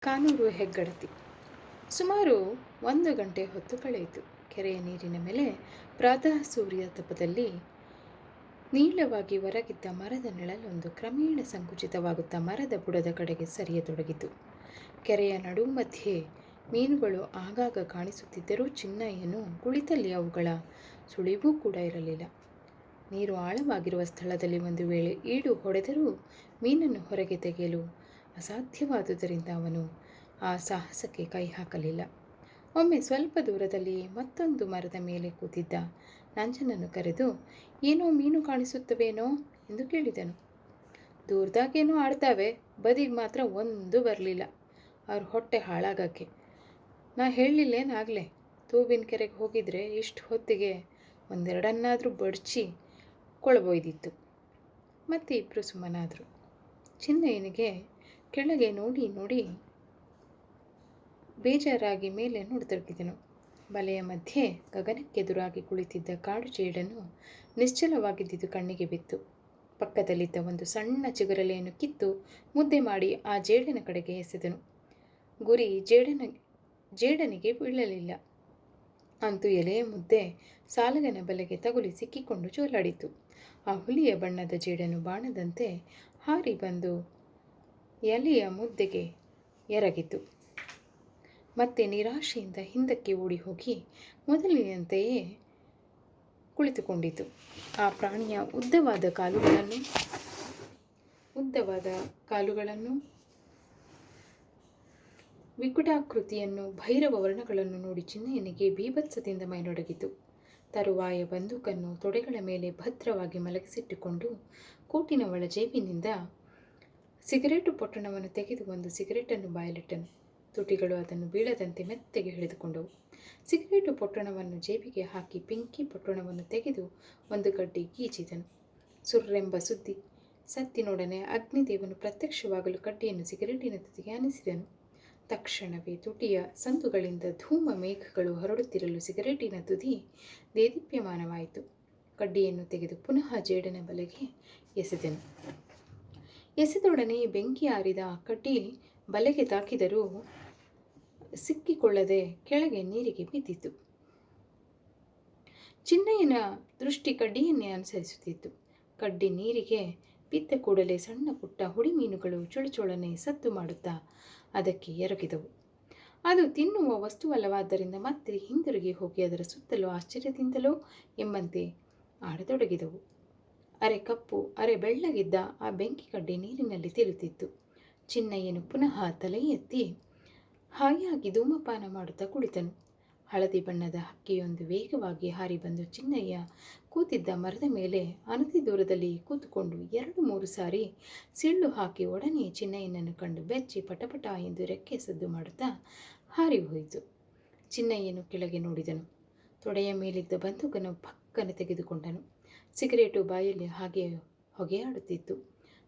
ಕಾನೂರು ಹೆಗ್ಗಡತಿ. ಸುಮಾರು 1 ಗಂಟೆ ಹೊತ್ತು ಕಳೆಯಿತು. ಕೆರೆಯ ನೀರಿನ ಮೇಲೆ ಪ್ರಾತಃ ಸೂರ್ಯ ತಪದಲ್ಲಿ ನೀಳವಾಗಿ ಹೊರಗಿದ್ದ ಮರದ ನೆಳಲೊಂದು ಕ್ರಮೇಣ ಸಂಕುಚಿತವಾಗುತ್ತಾ ಮರದ ಬುಡದ ಕಡೆಗೆ ಸರಿಯತೊಡಗಿತು. ಕೆರೆಯ ನಡುಮಧ್ಯೆ ಮೀನುಗಳು ಆಗಾಗ ಕಾಣಿಸುತ್ತಿದ್ದರೂ ಚಿನ್ನಯ್ಯನು ಕುಳಿತಲ್ಲಿ ಅವುಗಳ ಸುಳಿವೂ ಕೂಡ ಇರಲಿಲ್ಲ. ನೀರು ಆಳವಾಗಿರುವ ಸ್ಥಳದಲ್ಲಿ ಒಂದು ವೇಳೆ ಈಡು ಹೊಡೆದರೂ ಮೀನನ್ನು ಹೊರಗೆ ತೆಗೆಯಲು ಅಸಾಧ್ಯವಾದುದರಿಂದ ಅವನು ಆ ಸಾಹಸಕ್ಕೆ ಕೈ ಹಾಕಲಿಲ್ಲ. ಒಮ್ಮೆ ಸ್ವಲ್ಪ ದೂರದಲ್ಲಿಯೇ ಮತ್ತೊಂದು ಮರದ ಮೇಲೆ ಕೂತಿದ್ದ ನಂಜನನ್ನು ಕರೆದು, ಏನೋ ಮೀನು ಕಾಣಿಸುತ್ತವೇನೋ ಎಂದು ಕೇಳಿದನು. ದೂರದಾಗೇನೋ ಆಡ್ತಾವೆ, ಬದಿಗೆ ಮಾತ್ರ ಒಂದು ಬರಲಿಲ್ಲ. ಅವ್ರ ಹೊಟ್ಟೆ ಹಾಳಾಗಕ್ಕೆ. ನಾ ಹೇಳಲಿಲ್ಲೇನಾಗಲೇ, ತೂಬಿನ ಕೆರೆಗೆ ಹೋಗಿದ್ರೆ ಇಷ್ಟು ಹೊತ್ತಿಗೆ ಒಂದೆರಡನ್ನಾದರೂ ಬಡ್ಚಿ ಕೊಳಬೊಯ್ದಿತ್ತು. ಮತ್ತೆ ಇಬ್ಬರು ಸುಮ್ಮನಾದರು. ಚಿನ್ನಯ್ಯನಿಗೆ ಕೆಳಗೆ ನೋಡಿ ನೋಡಿ ಬೇಜಾರಾಗಿ ಮೇಲೆ ನೋಡತೊಡಗಿದನು. ಬಲೆಯ ಮಧ್ಯೆ ಗಗನಕ್ಕೆದುರಾಗಿ ಕುಳಿತಿದ್ದ ಕಾಡು ಜೇಡನ್ನು ನಿಶ್ಚಲವಾಗಿದ್ದುದು ಕಣ್ಣಿಗೆ ಬಿತ್ತು. ಪಕ್ಕದಲ್ಲಿದ್ದ ಒಂದು ಸಣ್ಣ ಚಿಗುರಲೆಯನ್ನು ಕಿತ್ತು ಮುದ್ದೆ ಮಾಡಿ ಆ ಜೇಡನ ಕಡೆಗೆ ಎಸೆದನು. ಗುರಿ ಜೇಡನಿಗೆ ಬೀಳಲಿಲ್ಲ. ಅಂತೂ ಎಲೆಯ ಮುದ್ದೆ ಸಾಲಗನ ಬಲೆಗೆ ತಗುಲಿ ಸಿಕ್ಕಿಕೊಂಡು ಜೋಲಾಡಿತು. ಆ ಹುಲಿಯ ಬಣ್ಣದ ಜೇಡನು ಬಾಣದಂತೆ ಹಾರಿ ಬಂದು ಎಲೆಯ ಮುದ್ದೆಗೆ ಎರಗಿತು. ಮತ್ತೆ ನಿರಾಶೆಯಿಂದ ಹಿಂದಕ್ಕೆ ಓಡಿ ಹೋಗಿ ಮೊದಲಿನಂತೆಯೇ ಕುಳಿತುಕೊಂಡಿತು. ಆ ಪ್ರಾಣಿಯ ಉದ್ದವಾದ ಕಾಲುಗಳನ್ನು ವಿಕಟಾಕೃತಿಯನ್ನು ಭೈರವ ವರ್ಣಗಳನ್ನು ನೋಡಿ ಚಿನ್ನಯ್ಯನಿಗೆ ಬೀಭತ್ಸದಿಂದ ಮೈನೊಡಗಿತು. ತರುವಾಯ ಬಂದೂಕನ್ನು ತೊಡೆಗಳ ಮೇಲೆ ಭದ್ರವಾಗಿ ಮಲಗಿಸಿಟ್ಟುಕೊಂಡು ಕೋಟಿನ ಒಳ ಜೇಬಿನಿಂದ ಸಿಗರೇಟು ಪೊಟ್ಟಣವನ್ನು ತೆಗೆದು ಒಂದು ಸಿಗರೇಟನ್ನು ಬಾಯಲಿಟ್ಟನು. ತುಟಿಗಳು ಅದನ್ನು ಬೀಳದಂತೆ ಮೆತ್ತಗೆ ಹಿಡಿದುಕೊಂಡವು. ಸಿಗರೇಟು ಪೊಟ್ಟಣವನ್ನು ಜೇಬಿಗೆ ಹಾಕಿ ಬೆಂಕಿ ಪೊಟ್ಟಣವನ್ನು ತೆಗೆದು ಒಂದು ಗಡ್ಡೆ ಗೀಚಿದನು. ಸುರ್ರೆಂಬ ಸತ್ತಿನೊಡನೆ ಅಗ್ನಿದೇವನು ಪ್ರತ್ಯಕ್ಷವಾಗಲು ಕಡ್ಡಿಯನ್ನು ಸಿಗರೇಟಿನ ತುದಿಗೆ ಆನಿಸಿದನು. ತಕ್ಷಣವೇ ತುಟಿಯ ಸಂದುಗಳಿಂದ ಧೂಮ ಮೇಘಗಳು ಹೊರಡುತ್ತಿರಲು ಸಿಗರೇಟಿನ ತುದಿ ದೇದೀಪ್ಯಮಾನವಾಯಿತು. ಕಡ್ಡಿಯನ್ನು ತೆಗೆದು ಪುನಃ ಜೇಡನ ಬಲೆಗೆ ಎಸೆದನು. ಎಸೆದೊಡನೆ ಬೆಂಕಿ ಆರಿದ ಆ ಕಡ್ಡಿ ಬಲೆಗೆ ತಾಕಿದರೂ ಸಿಕ್ಕಿಕೊಳ್ಳದೆ ಕೆಳಗೆ ನೀರಿಗೆ ಬಿದ್ದಿತು. ಚಿನ್ನಯ್ಯನ ದೃಷ್ಟಿ ಕಡ್ಡಿಯನ್ನೇ ಅನುಸರಿಸುತ್ತಿತ್ತು. ಕಡ್ಡಿ ನೀರಿಗೆ ಬಿದ್ದ ಕೂಡಲೇ ಸಣ್ಣ ಪುಟ್ಟ ಹುಡಿ ಮೀನುಗಳು ಚುಳಚುಳನೆ ಸದ್ದು ಮಾಡುತ್ತಾ ಅದಕ್ಕೆ ಎರಗಿದವು. ಅದು ತಿನ್ನುವ ವಸ್ತುವಲ್ಲವಾದ್ದರಿಂದ ಮತ್ತೆ ಹಿಂದಿರುಗಿ ಹೋಗಿ ಅದರ ಸುತ್ತಲೂ ಆಶ್ಚರ್ಯದಿಂದಲೋ ಎಂಬಂತೆ ಆಡತೊಡಗಿದವು. ಅರೆ ಕಪ್ಪು ಅರೆ ಬೆಳ್ಳಗಿದ್ದ ಆ ಬೆಂಕಿ ಕಡ್ಡಿ ನೀರಿನಲ್ಲಿ ತೇಲುತ್ತಿತ್ತು. ಚಿನ್ನಯ್ಯನು ಪುನಃ ತಲೆ ಎತ್ತಿ ಹಾಯಾಗಿ ಧೂಮಪಾನ ಮಾಡುತ್ತಾ ಕುಳಿತನು. ಹಳದಿ ಬಣ್ಣದ ಹಕ್ಕಿಯೊಂದು ವೇಗವಾಗಿ ಹಾರಿ ಬಂದು ಚಿನ್ನಯ್ಯ ಕೂತಿದ್ದ ಮರದ ಮೇಲೆ ಅನತಿ ದೂರದಲ್ಲಿ ಕೂತುಕೊಂಡು 2-3 ಸಾರಿ ಸಿಳ್ಳು ಹಾಕಿ ಒಡನೆ ಚಿನ್ನಯ್ಯನನ್ನು ಕಂಡು ಬೆಚ್ಚಿ ಪಟಪಟ ಎಂದು ರೆಕ್ಕೆ ಸದ್ದು ಮಾಡುತ್ತಾ ಹಾರಿ ಹೋಯಿತು. ಚಿನ್ನಯ್ಯನು ಕೆಳಗೆ ನೋಡಿದನು. ತೊಡೆಯ ಮೇಲಿದ್ದ ಬಂದೂಕನ್ನು ಪಕ್ಕನೆ ತೆಗೆದುಕೊಂಡನು. ಸಿಗರೇಟು ಬಾಯಲ್ಲಿ ಹಾಗೆ ಹೊಗೆಯಾಡುತ್ತಿತ್ತು.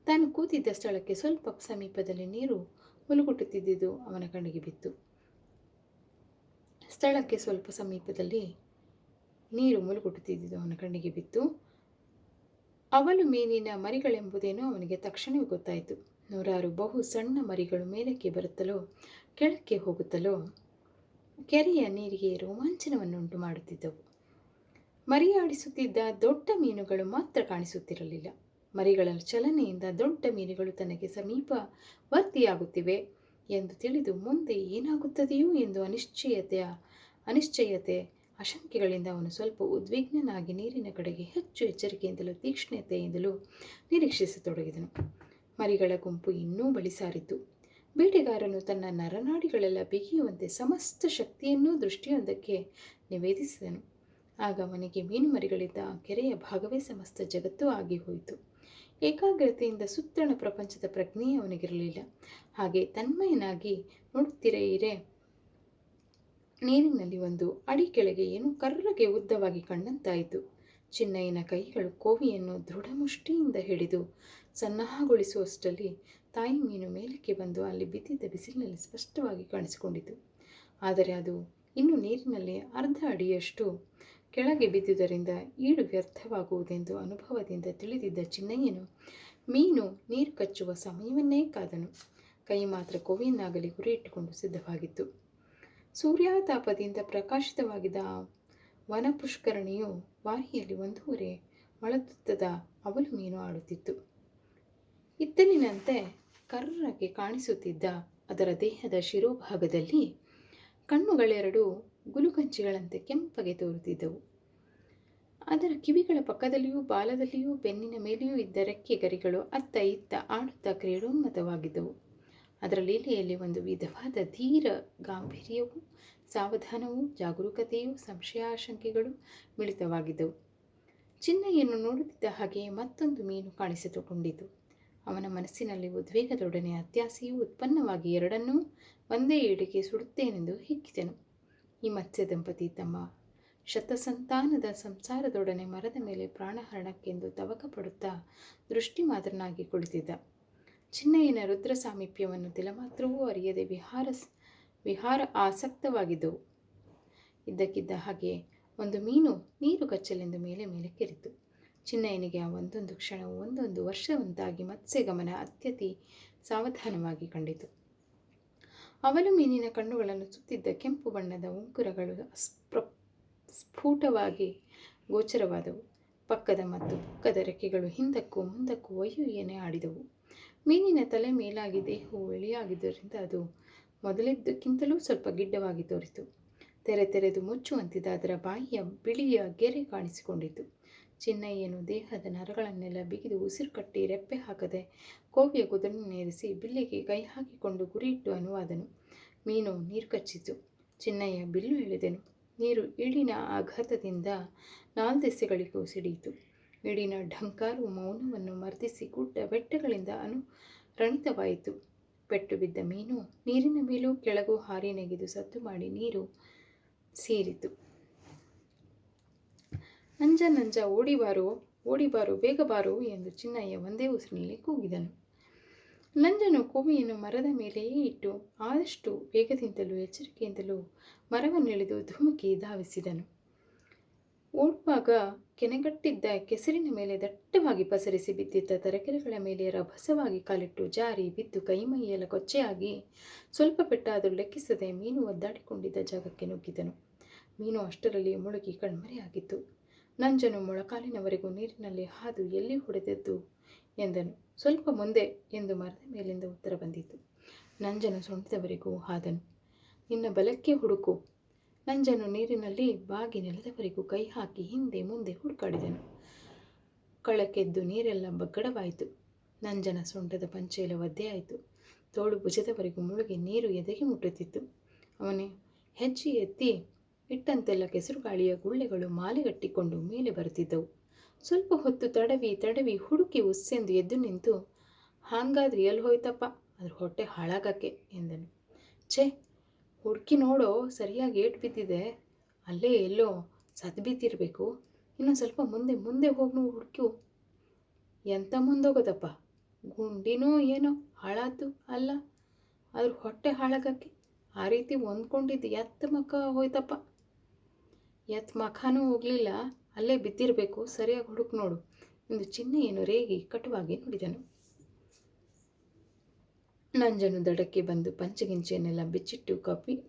ತಾನು ಕೂತಿದ್ದ ಸ್ಥಳಕ್ಕೆ ಸ್ವಲ್ಪ ಸಮೀಪದಲ್ಲಿ ನೀರು ಮುಲುಗುಟ್ಟುತ್ತಿದ್ದುದು ಅವನ ಕಣ್ಣಿಗೆ ಬಿತ್ತು. ಅವಲು ಮೀನಿನ ಮರಿಗಳೆಂಬುದೇನೋ ಅವನಿಗೆ ತಕ್ಷಣವೇ ಗೊತ್ತಾಯಿತು. 100 ಬಹು ಸಣ್ಣ ಮರಿಗಳು ಮೇಲಕ್ಕೆ ಬರುತ್ತಲೋ ಕೆಳಕ್ಕೆ ಹೋಗುತ್ತಲೋ ಕೆರೆಯ ನೀರಿಗೆ ರೋಮಾಂಚನವನ್ನುಂಟು ಮಾಡುತ್ತಿದ್ದವು. ಮರಿಯಾಡಿಸುತ್ತಿದ್ದ ದೊಡ್ಡ ಮೀನುಗಳು ಮಾತ್ರ ಕಾಣಿಸುತ್ತಿರಲಿಲ್ಲ. ಮರಿಗಳ ಚಲನೆಯಿಂದ ದೊಡ್ಡ ಮೀನುಗಳು ತನಗೆ ಸಮೀಪವರ್ತಿಯಾಗುತ್ತಿವೆ ಎಂದು ತಿಳಿದು ಮುಂದೆ ಏನಾಗುತ್ತದೆಯೋ ಎಂದು ಅನಿಶ್ಚಯತೆ ಆಶಂಕೆಗಳಿಂದ ಅವನು ಸ್ವಲ್ಪ ಉದ್ವಿಗ್ನನಾಗಿ ನೀರಿನ ಕಡೆಗೆ ಹೆಚ್ಚು ಎಚ್ಚರಿಕೆಯಿಂದಲೂ ತೀಕ್ಷ್ಣತೆಯಿಂದಲೂ ನಿರೀಕ್ಷಿಸತೊಡಗಿದನು. ಮರಿಗಳ ಗುಂಪು ಇನ್ನೂ ಬಳಿ ಸಾರಿತು. ಬೇಟೆಗಾರನು ತನ್ನ ನರನಾಡಿಗಳೆಲ್ಲ ಬಿಗಿಯುವಂತೆ ಸಮಸ್ತ ಶಕ್ತಿಯನ್ನೂ ದೃಷ್ಟಿಯೊಂದಕ್ಕೆ ನಿವೇದಿಸಿದನು. ಆಗ ಅವನಿಗೆ ಮೀನು ಮರಿಗಳಿದ್ದ ಕೆರೆಯ ಭಾಗವೇ ಸಮಸ್ತ ಜಗತ್ತೂ ಆಗಿ ಹೋಯಿತು. ಏಕಾಗ್ರತೆಯಿಂದ ಸುತ್ತಣ ಪ್ರಪಂಚದ ಪ್ರಜ್ಞೆಯೇ ಅವನಿಗಿರಲಿಲ್ಲ. ಹಾಗೆ ತನ್ಮಯನಾಗಿ ನೋಡುತ್ತಿರೇ ನೀರಿನಲ್ಲಿ ಒಂದು ಅಡಿ ಕೆಳಗೆ ಏನೋ ಕರ್ರಗೆ ಉದ್ದವಾಗಿ ಕಂಡಂತಾಯಿತು. ಚಿನ್ನಯ್ಯನ ಕೈಗಳು ಕೋವಿಯನ್ನು ದೃಢಮುಷ್ಟಿಯಿಂದ ಹಿಡಿದು ಸನ್ನಾಹಗೊಳಿಸುವಷ್ಟರಲ್ಲಿ ತಾಯಿ ಮೀನು ಮೇಲಕ್ಕೆ ಬಂದು ಅಲ್ಲಿ ಬಿದ್ದಿದ್ದ ಬಿಸಿಲಿನಲ್ಲಿ ಸ್ಪಷ್ಟವಾಗಿ ಕಾಣಿಸಿಕೊಂಡಿತು. ಆದರೆ ಅದು ಇನ್ನು ನೀರಿನಲ್ಲಿ ಅರ್ಧ ಅಡಿಯಷ್ಟು ಕೆಳಗೆ ಬಿದ್ದುದರಿಂದ ಈಡು ವ್ಯರ್ಥವಾಗುವುದೆಂದು ಅನುಭವದಿಂದ ತಿಳಿದಿದ್ದ ಚಿನ್ನಯ್ಯನು ಮೀನು ನೀರು ಕಚ್ಚುವ ಸಮಯವನ್ನೇ ಕಾದನು. ಕೈ ಮಾತ್ರ ಕೋವಿಯನ್ನಾಗಲಿ ಗುರಿ ಇಟ್ಟುಕೊಂಡು ಸಿದ್ಧವಾಗಿತ್ತು. ಸೂರ್ಯಾತಾಪದಿಂದ ಪ್ರಕಾಶಿತವಾಗಿದ್ದ ಆ ವನಪುಷ್ಕರಣಿಯು ವಾರಿಯಲ್ಲಿ 1.5 ಮೊಳದುದ್ದದ ಅವಲು ಮೀನು ಆಡುತ್ತಿತ್ತು. ಇದ್ದಲಿನಂತೆ ಕರ್ರಗೆ ಕಾಣಿಸುತ್ತಿದ್ದ ಅದರ ದೇಹದ ಶಿರೋಭಾಗದಲ್ಲಿ ಕಣ್ಣುಗಳೆರಡು ಗುಲುಗಂಚಿಗಳಂತೆ ಕೆಂಪಗೆ ತೋರುತ್ತಿದ್ದವು. ಅದರ ಕಿವಿಗಳ ಪಕ್ಕದಲ್ಲಿಯೂ ಬಾಲದಲ್ಲಿಯೂ ಬೆನ್ನಿನ ಮೇಲೆಯೂ ಇದ್ದ ರೆಕ್ಕೆ ಗರಿಗಳು ಅತ್ತ ಇತ್ತ ಆಡುತ್ತಾ ಕ್ರೀಡೋನ್ಮತವಾಗಿದ್ದವು. ಅದರ ಲೀಲೆಯಲ್ಲಿ ಒಂದು ವಿಧವಾದ ಧೀರ ಗಾಂಭೀರ್ಯವೂ ಸಾವಧಾನವೂ ಜಾಗರೂಕತೆಯೂ ಸಂಶಯಾಶಂಕೆಗಳು ಮಿಳಿತವಾಗಿದ್ದವು. ಚಿನ್ನಯ್ಯನು ನೋಡುತ್ತಿದ್ದ ಹಾಗೆಯೇ ಮತ್ತೊಂದು ಮೀನು ಕಾಣಿಸಿಕೊಂಡಿತು. ಅವನ ಮನಸ್ಸಿನಲ್ಲಿ ಉದ್ವೇಗದೊಡನೆ ಅತ್ಯಾಸೆಯೂ ಉತ್ಪನ್ನವಾಗಿ ಎರಡನ್ನೂ ಒಂದೇ ಏಟಿಗೆ ಸುಡುತ್ತೇನೆಂದು ಹಿಗ್ಗಿದನು. ಈ ಮತ್ಸ್ಯ ದಂಪತಿ ತಮ್ಮ ಶತಸಂತಾನದ ಸಂಸಾರದೊಡನೆ ಮರದ ಮೇಲೆ ಪ್ರಾಣಹರಣಕ್ಕೆಂದು ತವಕ ಪಡುತ್ತಾ ದೃಷ್ಟಿ ಮಾತ್ರನಾಗಿ ಕುಳಿತಿದ್ದ. ಚಿನ್ನಯ್ಯನ ರುದ್ರ ಸಾಮೀಪ್ಯವನ್ನು ತಿಲಮಾತ್ರವೂ ಅರಿಯದೆ ವಿಹಾರ ಆಸಕ್ತವಾಗಿದ್ದವು. ಇದ್ದಕ್ಕಿದ್ದ ಹಾಗೆ ಒಂದು ಮೀನು ನೀರು ಕಚ್ಚಲೆಂದು ಮೇಲಕ್ಕೆರಿತು. ಚಿನ್ನಯ್ಯನಿಗೆ ಆ ಒಂದೊಂದು ಕ್ಷಣವು ಒಂದೊಂದು ವರ್ಷವಂತಾಗಿ ಮತ್ಸ್ಯಗಮನ ಅತ್ಯತಿ ಸಾವಧಾನವಾಗಿ ಕಂಡಿತು. ಅವಲು ಮೀನಿನ ಕಣ್ಣುಗಳನ್ನು ಸುತ್ತಿದ್ದ ಕೆಂಪು ಬಣ್ಣದ ಉಂಗುರಗಳು ಸ್ಫುಟವಾಗಿ ಗೋಚರವಾದವು. ಪಕ್ಕದ ಮತ್ತು ಪುಕ್ಕದ ರೆಕ್ಕೆಗಳು ಹಿಂದಕ್ಕೂ ಮುಂದಕ್ಕೂ ಒಯ್ಯೊಯ್ಯನೆ ಆಡಿದವು. ಮೀನಿನ ತಲೆ ಮೇಲಾಗಿ ದೇಹವು ಎಳೆಯಾಗಿದ್ದರಿಂದ ಅದು ಮೊದಲಿದ್ದಕ್ಕಿಂತಲೂ ಸ್ವಲ್ಪ ಗಿಡ್ಡವಾಗಿ ತೋರಿತು. ತೆರೆದು ಮುಚ್ಚುವಂತಿದ್ದ ಅದರ ಬಾಯಿಯ ಬಿಳಿಯ ಗೆರೆ ಕಾಣಿಸಿಕೊಂಡಿತು. ಚಿನ್ನಯ್ಯನು ದೇಹದ ನರಗಳನ್ನೆಲ್ಲ ಬಿಗಿದು ಉಸಿರು ಕಟ್ಟಿ ರೆಪ್ಪೆ ಹಾಕದೆ ಕೋವಿಯ ಕುದುರೆಯನ್ನೇರಿಸಿ ಬಿಲ್ಲಿಗೆ ಕೈ ಹಾಕಿಕೊಂಡು ಗುರಿಯಿಟ್ಟು ಅನುವಾದನು. ಮೀನು ನೀರು ಕಚ್ಚಿತು. ಚಿನ್ನಯ್ಯ ಬಿಲ್ಲು ಎಳೆದನು. ನೀರು ಇಳಿನ ಆಘಾತದಿಂದ ನಾಲ್ದೆಸೆಗಳಿಗೂ ಸಿಡಿಯಿತು. ಇಳಿನ ಢಂಕಾರು ಮೌನವನ್ನು ಮರ್ದಿಸಿ ಗುಡ್ಡ ಬೆಟ್ಟಗಳಿಂದ ಅನುರಣಿತವಾಯಿತು. ಪೆಟ್ಟು ಬಿದ್ದ ಮೀನು ನೀರಿನ ಮೇಲೂ ಕೆಳಗೂ ಹಾರಿ ನೆಗೆದು ಸದ್ದು ಮಾಡಿ ನೀರು ಸೇರಿತು. ನಂಜ ಓಡಿಬಾರೋ ಬೇಗ ಬಾರೋ ಎಂದು ಚಿನ್ನಯ್ಯ ಒಂದೇ ಉಸಿರಿನಲ್ಲಿ ಕೂಗಿದನು. ನಂಜನು ಕೋವಿಯನ್ನು ಮರದ ಮೇಲೆಯೇ ಇಟ್ಟು ಆದಷ್ಟು ವೇಗದಿಂದಲೂ ಎಚ್ಚರಿಕೆಯಿಂದಲೂ ಮರವನ್ನೆಳೆದು ಧುಮುಕಿ ಧಾವಿಸಿದನು. ಓಡುವಾಗ ಕೆನೆಗಟ್ಟಿದ್ದ ಕೆಸರಿನ ಮೇಲೆ ದಟ್ಟವಾಗಿ ಪಸರಿಸಿ ಬಿದ್ದಿದ್ದ ತರಗೆಲೆಗಳ ಮೇಲೆ ರಭಸವಾಗಿ ಕಾಲಿಟ್ಟು ಜಾರಿ ಬಿದ್ದು ಕೈಮೈಯೆಲ್ಲ ಕೊಚ್ಚೆಯಾಗಿ ಸ್ವಲ್ಪ ಪೆಟ್ಟಾದರೂ ಲೆಕ್ಕಿಸದೆ ಮೀನು ಒದ್ದಾಡಿಕೊಂಡಿದ್ದ ಜಾಗಕ್ಕೆ ನುಗ್ಗಿದನು. ಮೀನು ಅಷ್ಟರಲ್ಲಿ ಮುಳುಗಿ ಕಣ್ಮರೆಯಾಗಿತ್ತು. ನಂಜನು ಮೊಳಕಾಲಿನವರೆಗೂ ನೀರಿನಲ್ಲಿ ಹಾದು ಎಲ್ಲಿ ಹೊಡೆದದ್ದು ಎಂದನು. ಸ್ವಲ್ಪ ಮುಂದೆ ಎಂದು ಮರದ ಮೇಲಿಂದ ಉತ್ತರ ಬಂದಿತು. ನಂಜನು ಸೊಂಟದವರೆಗೂ ಹಾದನು. ನಿನ್ನ ಬಲಕ್ಕೆ ಹುಡುಕು. ನಂಜನು ನೀರಿನಲ್ಲಿ ಬಾಗಿ ನೆಲದವರೆಗೂ ಕೈ ಹಾಕಿ ಹಿಂದೆ ಮುಂದೆ ಹುಡುಕಾಡಿದನು. ಕಳಕೆದ್ದು ನೀರೆಲ್ಲ ಬಗ್ಗಡವಾಯಿತು. ನಂಜನ ಸೊಂಟದ ಪಂಚೆಲ್ಲ ಒದ್ದೆಯಾಯಿತು. ತೋಳು ಭುಜದವರೆಗೂ ಮುಳುಗಿ ನೀರು ಎದೆಗೆ ಮುಟ್ಟುತ್ತಿತ್ತು. ಅವನು ಹೆಜ್ಜೆ ಎತ್ತಿ ಇಟ್ಟಂತೆಲ್ಲ ಕೆಸರುಗಾಳಿಯ ಗುಳ್ಳೆಗಳು ಮಾಲೆಗಟ್ಟಿಕೊಂಡು ಮೇಲೆ ಬರುತ್ತಿದ್ದವು. ಸ್ವಲ್ಪ ಹೊತ್ತು ತಡವಿ ಹುಡುಕಿ ಉಸ್ಸೆಂದು ಎದ್ದು ನಿಂತು, ಹಾಗಾದ್ರೆ ಎಲ್ಲಿ ಹೋಯ್ತಪ್ಪ, ಅದ್ರ ಹೊಟ್ಟೆ ಹಾಳಾಗಕ್ಕೆ ಎಂದನು. ಛೇ, ಹುಡುಕಿ ನೋಡೋ, ಸರಿಯಾಗಿ ಏಟು ಬಿದ್ದಿದೆ, ಅಲ್ಲೇ ಎಲ್ಲೋ ಸದ್ದು ಬಿದ್ದಿರಬೇಕು. ಇನ್ನೊಂದು ಸ್ವಲ್ಪ ಮುಂದೆ ಹೋಗಿ ಹುಡುಕು. ಎಂತ ಮುಂದೋಗೋದಪ್ಪ, ಗುಂಡಿನೋ ಏನೋ ಹಾಳಾದ್ದು ಅಲ್ಲ, ಅದ್ರ ಹೊಟ್ಟೆ ಹಾಳಾಗಕ್ಕೆ. ಆ ರೀತಿ ಹೊಂದ್ಕೊಂಡಿದ್ದು ಎತ್ತ ಮಕ್ಕ ಹೋಯ್ತಪ್ಪ. ಎತ್ತ ಮಖನೂ ಹೋಗಲಿಲ್ಲ, ಅಲ್ಲೇ ಬಿದ್ದಿರಬೇಕು, ಸರಿಯಾಗಿ ಹುಡುಕು ನೋಡು ಎಂದು ಚಿನ್ನಯ್ಯನು ರೇಗಿ ಕಟುವಾಗಿ ನುಡಿದನು. ನಂಜನು ದಡಕ್ಕೆ ಬಂದು ಪಂಚಗಿಂಚೆಯನ್ನೆಲ್ಲ ಬಿಚ್ಚಿಟ್ಟು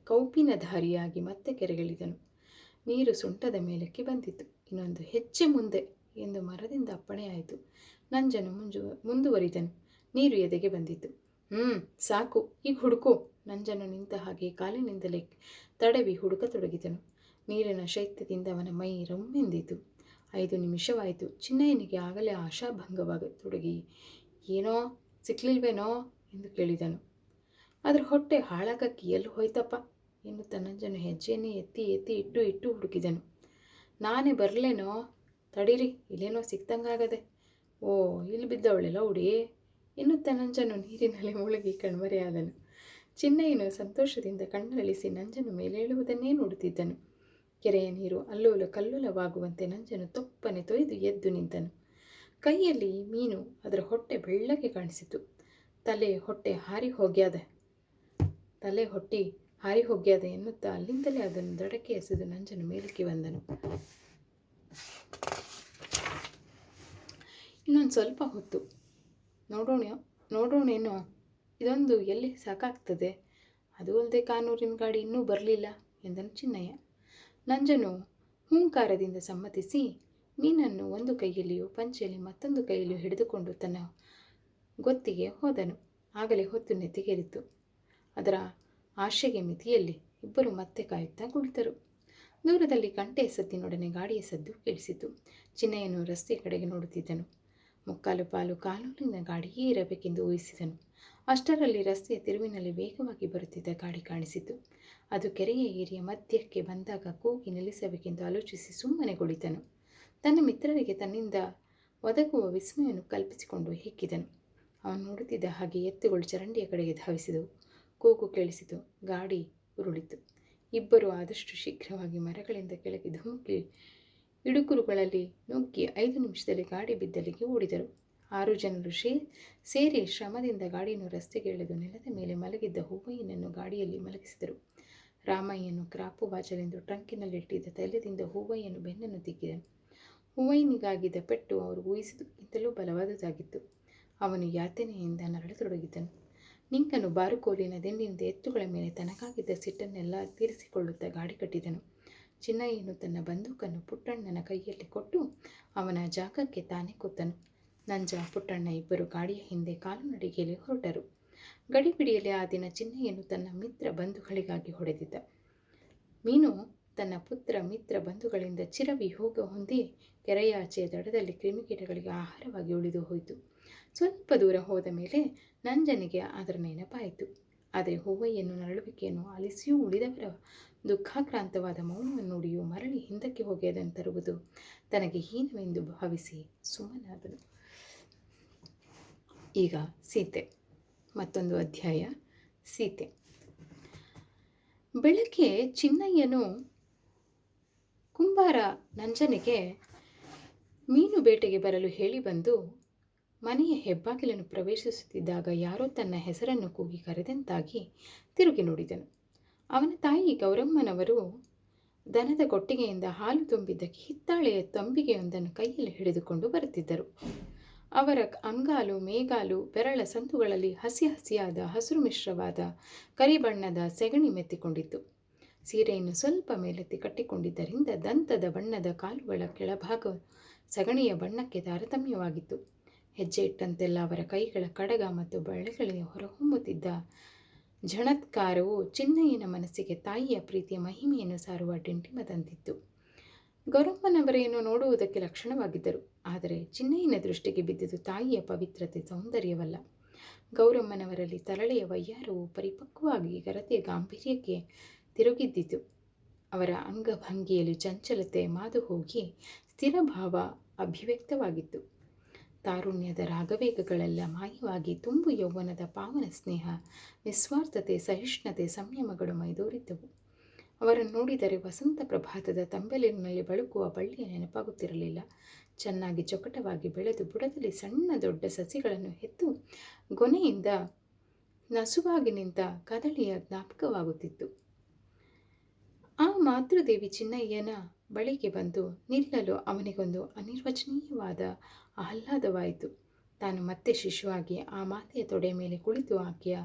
ಕೌಪಿನಧಾರಿಯಾಗಿ ಮತ್ತೆ ಕೆರೆಗಿಳಿದನು. ನೀರು ಸೊಂಟದ ಮೇಲಕ್ಕೆ ಬಂದಿತ್ತು. ಇನ್ನೊಂದು ಹೆಜ್ಜೆ ಮುಂದೆ ಎಂದು ಮರದಿಂದ ಅಪ್ಪಣೆಯಾಯಿತು. ನಂಜನು ಮುಂದುವರಿದನು. ನೀರು ಎದೆಗೆ ಬಂದಿತ್ತು. ಸಾಕು, ಈಗ ಹುಡುಕು. ನಂಜನು ನಿಂತ ಹಾಗೆ ಕಾಲಿನಿಂದಲೇ ತಡವಿ ಹುಡುಕತೊಡಗಿದನು. ನೀರಿನ ಶೈತ್ಯದಿಂದ ಅವನ ಮೈ ರಮ್ಮೆಂದಿತು. 5 ನಿಮಿಷವಾಯಿತು. ಚಿನ್ನಯ್ಯನಿಗೆ ಆಗಲೇ ಆಶಾಭಂಗವಾಗತೊಡಗಿ, ಏನೋ ಸಿಕ್ಲಿಲ್ವೇನೋ ಎಂದು ಕೇಳಿದನು. ಅದ್ರ ಹೊಟ್ಟೆ ಹಾಳಾಗಕ್ಕೆ ಎಲ್ಲಿ ಹೋಯ್ತಪ್ಪ ಎನ್ನುತ್ತ ನಂಜನು ಹೆಜ್ಜೆಯನ್ನೇ ಎತ್ತಿ ಇಟ್ಟು ಹುಡುಕಿದನು. ನಾನೇ ಬರಲೇನೋ, ತಡೀರಿ, ಇಲ್ಲೇನೋ ಸಿಕ್ತಂಗಾಗದೆ. ಓ, ಇಲ್ಲಿ ಬಿದ್ದವಳೆಲ್ಲ ಹುಡಿ ಎನ್ನುತ್ತ ನಂಜನು ನೀರಿನಲ್ಲಿ ಮುಳುಗಿ ಕಣ್ಮರೆಯಾದನು. ಚಿನ್ನಯ್ಯನು ಸಂತೋಷದಿಂದ ಕಣ್ಣರಳಿಸಿ ನಂಜನು ಮೇಲೇಳುವುದನ್ನೇ ನೋಡುತ್ತಿದ್ದನು. ಕೆರೆಯ ನೀರು ಅಲ್ಲೋಲ ಕಲ್ಲೋಲವಾಗುವಂತೆ ನಂಜನು ತೊಪ್ಪನೆ ತೊಯ್ದು ಎದ್ದು ನಿಂತನು. ಕೈಯಲ್ಲಿ ಮೀನು, ಅದರ ಹೊಟ್ಟೆ ಬೆಳ್ಳಗೆ ಕಾಣಿಸಿತು. ತಲೆ ಹೊಟ್ಟೆ ಹಾರಿ ಹೋಗ್ಯಾದೆ ಎನ್ನುತ್ತಾ ಅಲ್ಲಿಂದಲೇ ಅದನ್ನು ದಡಕ್ಕೆ ಎಸೆದು ನಂಜನು ಮೇಲಕ್ಕೆ ಬಂದನು. ಇನ್ನೊಂದು ಸ್ವಲ್ಪ ಹೊತ್ತು ನೋಡೋಣೇನೋ ಇದೊಂದು ಎಲ್ಲಿ ಸಾಕಾಗ್ತದೆ. ಅದು ಅಲ್ಲದೆ ಕಾನೂರಿನ ಗಾಡಿ ಇನ್ನೂ ಬರಲಿಲ್ಲ ಎಂದನು ಚಿನ್ನಯ್ಯ. ನಂಜನು ಹೂಂಕಾರದಿಂದ ಸಮ್ಮತಿಸಿ ಮೀನನ್ನು ಒಂದು ಕೈಯಲ್ಲಿಯೂ ಪಂಚೆಯಲ್ಲಿ ಮತ್ತೊಂದು ಕೈಯಲ್ಲಿಯೂ ಹಿಡಿದುಕೊಂಡು ತನ್ನ ಗೊತ್ತಿಗೆ ಹೋದನು. ಆಗಲೇ ಹೊತ್ತು ನೆತ್ತಿಗೇರಿತು. ಅದರ ಆಶೆಗೆ ಮಿತಿಯಲ್ಲಿ ಇಬ್ಬರು ಮತ್ತೆ ಕಾಯುತ್ತಾ ಕುಳಿತರು. ದೂರದಲ್ಲಿ ಗಂಟೆಯ ಸದ್ದಿನೊಡನೆ ಗಾಡಿಯ ಸದ್ದು ಕೇಳಿಸಿತು. ಚಿನ್ನಯ್ಯನು ರಸ್ತೆಯ ಕಡೆಗೆ ನೋಡುತ್ತಿದ್ದನು. ಮುಕ್ಕಾಲು ಪಾಲು ಕಾನೂರಿನ ಗಾಡಿಯೇ ಇರಬೇಕೆಂದು ಊಹಿಸಿದನು. ಅಷ್ಟರಲ್ಲಿ ರಸ್ತೆಯ ತಿರುವಿನಲ್ಲಿ ವೇಗವಾಗಿ ಬರುತ್ತಿದ್ದ ಗಾಡಿ ಕಾಣಿಸಿತು. ಅದು ಕೆರೆಯ ಏರಿಯ ಮಧ್ಯಕ್ಕೆ ಬಂದಾಗ ಕೂಗಿ ನಿಲ್ಲಿಸಬೇಕೆಂದು ಆಲೋಚಿಸಿ ಸುಮ್ಮನೆ ಕುಳಿತನು. ತನ್ನ ಮಿತ್ರರಿಗೆ ತನ್ನಿಂದ ಒದಗುವ ವಿಸ್ಮಯನ್ನು ಕಲ್ಪಿಸಿಕೊಂಡು ಹೆಕ್ಕಿದನು. ಅವನು ನೋಡುತ್ತಿದ್ದ ಹಾಗೆ ಎತ್ತುಗಳು ಚರಂಡಿಯ ಕಡೆಗೆ ಧಾವಿಸಿದವು. ಕೂಗು ಕೇಳಿಸಿತು. ಗಾಡಿ ಉರುಳಿತು. ಇಬ್ಬರು ಆದಷ್ಟು ಶೀಘ್ರವಾಗಿ ಮರಗಳಿಂದ ಕೆಳಗೆ ಧುಮುಕಿ ಇಡುಕುರುಗಳಲ್ಲಿ ನುಗ್ಗಿ 5 ನಿಮಿಷದಲ್ಲಿ ಗಾಡಿ ಬಿದ್ದಲ್ಲಿಗೆ ಓಡಿದರು. 6 ಜನರು ಸೇರಿ ಶ್ರಮದಿಂದ ಗಾಡಿಯನ್ನು ರಸ್ತೆಗೆ ಎಳೆದು ನೆಲದ ಮೇಲೆ ಮಲಗಿದ್ದ ಹೂವಯ್ಯನನ್ನು ಗಾಡಿಯಲ್ಲಿ ಮಲಗಿಸಿದರು. ರಾಮಯ್ಯನು ಕ್ರಾಪು ಬಾಚಲೆಂದು ಟ್ರಂಕಿನಲ್ಲಿಟ್ಟಿದ್ದ ತೈಲದಿಂದ ಹೂವಯ್ಯನು ಬೆನ್ನನ್ನು ತಿಕ್ಕಿದನು. ಹೂವಯ್ಯನಿಗಾಗಿದ್ದ ಪೆಟ್ಟು ಅವರು ಊಹಿಸಿದಕ್ಕಿಂತಲೂ ಬಲವಾದುದಾಗಿತ್ತು. ಅವನು ಯಾತನೆಯಿಂದ ನರಳತೊಡಗಿದ್ದನು. ನಿಂಕನು ಬಾರುಕೋಲಿನ ದಿಂಡಿನಿಂದ ಎತ್ತುಗಳ ಮೇಲೆ ತನಗಾಗಿದ್ದ ಸಿಟ್ಟನ್ನೆಲ್ಲ ತೀರಿಸಿಕೊಳ್ಳುತ್ತಾ ಗಾಡಿ ಕಟ್ಟಿದನು. ಚಿನ್ನಯ್ಯನು ತನ್ನ ಬಂದೂಕನ್ನು ಪುಟ್ಟಣ್ಣನ ಕೈಯಲ್ಲಿ ಕೊಟ್ಟು ಅವನ ಜಾಗಕ್ಕೆ ತಾನೇ ಕೂತನು. ನಂಜ, ಪುಟ್ಟಣ್ಣ ಇಬ್ಬರು ಗಾಡಿಯ ಹಿಂದೆ ಕಾಲು ನಡಿಗೆಯಲ್ಲಿ ಹೊರಟರು. ಗಡಿಬಿಡಿಯಲ್ಲಿ ಆ ದಿನ ಚಿನ್ನಯ್ಯನು ತನ್ನ ಮಿತ್ರ ಬಂಧುಗಳಿಗಾಗಿ ಹೊಡೆದಿದ್ದ ಮೀನು ತನ್ನ ಪುತ್ರ ಮಿತ್ರ ಬಂಧುಗಳಿಂದ ಚಿರವಿಯೋಗ ಹೊಂದಿ ಕೆರೆಯಾಚೆಯ ದಡದಲ್ಲಿ ಕ್ರಿಮಿಕೀಟಗಳಿಗೆ ಆಹಾರವಾಗಿ ಉಳಿದು ಹೋಯಿತು. ಸ್ವಲ್ಪ ದೂರ ಹೋದ ಮೇಲೆ ನಂಜನಿಗೆ ಅದರ ನೆನಪಾಯಿತು. ಆದರೆ ಹೂವಯ್ಯನು ನರಳುವಿಕೆಯನ್ನು ಆಲಿಸಿಯೂ ಉಳಿದವರ ದುಃಖಾಕ್ರಾಂತವಾದ ಮೌನವನ್ನು ನೋಡಿಯೂ ಮರಳಿ ಹಿಂದಕ್ಕೆ ಹೋಗಿ ಅದನ್ನು ತರುವುದು ತನಗೆ ಹೀನವೆಂದು ಭಾವಿಸಿ ಸುಮ್ಮನಾದನು. ಈಗ ಸೀತೆ. ಮತ್ತೊಂದು ಅಧ್ಯಾಯ. ಸೀತೆ. ಬೆಳಗ್ಗೆ ಚಿನ್ನಯ್ಯನು ಕುಂಬಾರ ನಂಜನಿಗೆ ಮೀನು ಬೇಟೆಗೆ ಬರಲು ಹೇಳಿ ಬಂದು ಮನೆಯ ಹೆಬ್ಬಾಗಿಲನ್ನು ಪ್ರವೇಶಿಸುತ್ತಿದ್ದಾಗ ಯಾರೋ ತನ್ನ ಹೆಸರನ್ನು ಕೂಗಿ ಕರೆದಂತಾಗಿ ತಿರುಗಿ ನೋಡಿದನು. ಅವನ ತಾಯಿ ಗೌರಮ್ಮನವರು ದನದ ಕೊಟ್ಟಿಗೆಯಿಂದ ಹಾಲು ತುಂಬಿದ್ದ ಹಿತ್ತಾಳೆಯ ತಂಬಿಗೆಯೊಂದನ್ನು ಕೈಯಲ್ಲಿ ಹಿಡಿದುಕೊಂಡು ಬರುತ್ತಿದ್ದರು. ಅವರ ಅಂಗಾಲು ಮೇಗಾಲು ಬೆರಳ ಸಂದುಗಳಲ್ಲಿ ಹಸಿಯಾದ ಹಸಿರು ಮಿಶ್ರವಾದ ಕರಿಬಣ್ಣದ ಸೆಗಣಿ ಮೆತ್ತಿಕೊಂಡಿತ್ತು. ಸೀರೆಯನ್ನು ಸ್ವಲ್ಪ ಮೇಲೆತ್ತಿ ಕಟ್ಟಿಕೊಂಡಿದ್ದರಿಂದ ದಂತದ ಬಣ್ಣದ ಕಾಲುಗಳ ಕೆಳಭಾಗ ಸಗಣಿಯ ಬಣ್ಣಕ್ಕೆ ತಾರತಮ್ಯವಾಗಿತ್ತು. ಹೆಜ್ಜೆ ಇಟ್ಟಂತೆಲ್ಲ ಅವರ ಕೈಗಳ ಕಡಗ ಮತ್ತು ಬಳೆಗಳಿಗೆ ಹೊರಹೊಮ್ಮುತ್ತಿದ್ದ ಝಣತ್ಕಾರವು ಚಿನ್ನಯ್ಯನ ಮನಸ್ಸಿಗೆ ತಾಯಿಯ ಪ್ರೀತಿಯ ಮಹಿಮೆಯನ್ನು ಸಾರುವ ಡಿಂಡಿಮದಂತಿತ್ತು. ಗೌರಮ್ಮನವರೇನು ನೋಡುವುದಕ್ಕೆ ಲಕ್ಷಣವಾಗಿದ್ದರು. ಆದರೆ ಚಿನ್ನಯ್ಯನ ದೃಷ್ಟಿಗೆ ಬಿದ್ದುದು ತಾಯಿಯ ಪವಿತ್ರತೆ, ಸೌಂದರ್ಯವಲ್ಲ. ಗೌರಮ್ಮನವರಲ್ಲಿ ತರಳೆಯ ವಯ್ಯಾರವು ಪರಿಪಕ್ವವಾಗಿ ಗರತಿಯ ಗಾಂಭೀರ್ಯಕ್ಕೆ ತಿರುಗಿದ್ದಿತು. ಅವರ ಅಂಗಭಂಗಿಯಲ್ಲಿ ಚಂಚಲತೆ ಮಾದು ಹೋಗಿ ಸ್ಥಿರಭಾವ ಅಭಿವ್ಯಕ್ತವಾಗಿತ್ತು. ತಾರುಣ್ಯದ ರಾಗವೇಗಗಳೆಲ್ಲ ಮಾಯವಾಗಿ ತುಂಬು ಯೌವನದ ಪಾವನ ಸ್ನೇಹ, ನಿಸ್ವಾರ್ಥತೆ, ಸಹಿಷ್ಣುತೆ, ಸಂಯಮಗಳು ಮೈದೋರಿದ್ದವು. ಅವರನ್ನು ನೋಡಿದರೆ ವಸಂತ ಪ್ರಭಾತದ ತಂಬೆಲಿನಲ್ಲಿ ಬಳುಕುವ ಬಳ್ಳಿಯ ನೆನಪಾಗುತ್ತಿರಲಿಲ್ಲ. ಚೆನ್ನಾಗಿ ಚೊಕಟವಾಗಿ ಬೆಳೆದು ಬುಡದಲ್ಲಿ ಸಣ್ಣ ದೊಡ್ಡ ಸಸಿಗಳನ್ನು ಹೆತ್ತು ಗೊನೆಯಿಂದ ನಸುವಾಗಿ ನಿಂತ ಕದಳಿಯ ಜ್ಞಾಪಕವಾಗುತ್ತಿತ್ತು. ಆ ಮಾತೃದೇವಿ ಚಿನ್ನಯ್ಯನ ಬಳಿಗೆ ಬಂದು ನಿಲ್ಲಲು ಅವನಿಗೊಂದು ಅನಿರ್ವಚನೀಯವಾದ ಆಹ್ಲಾದವಾಯಿತು. ತಾನು ಮತ್ತೆ ಶಿಶುವಾಗಿ ಆ ಮಾತೆಯ ತೊಡೆಯ ಮೇಲೆ ಕುಳಿತು ಆಕೆಯ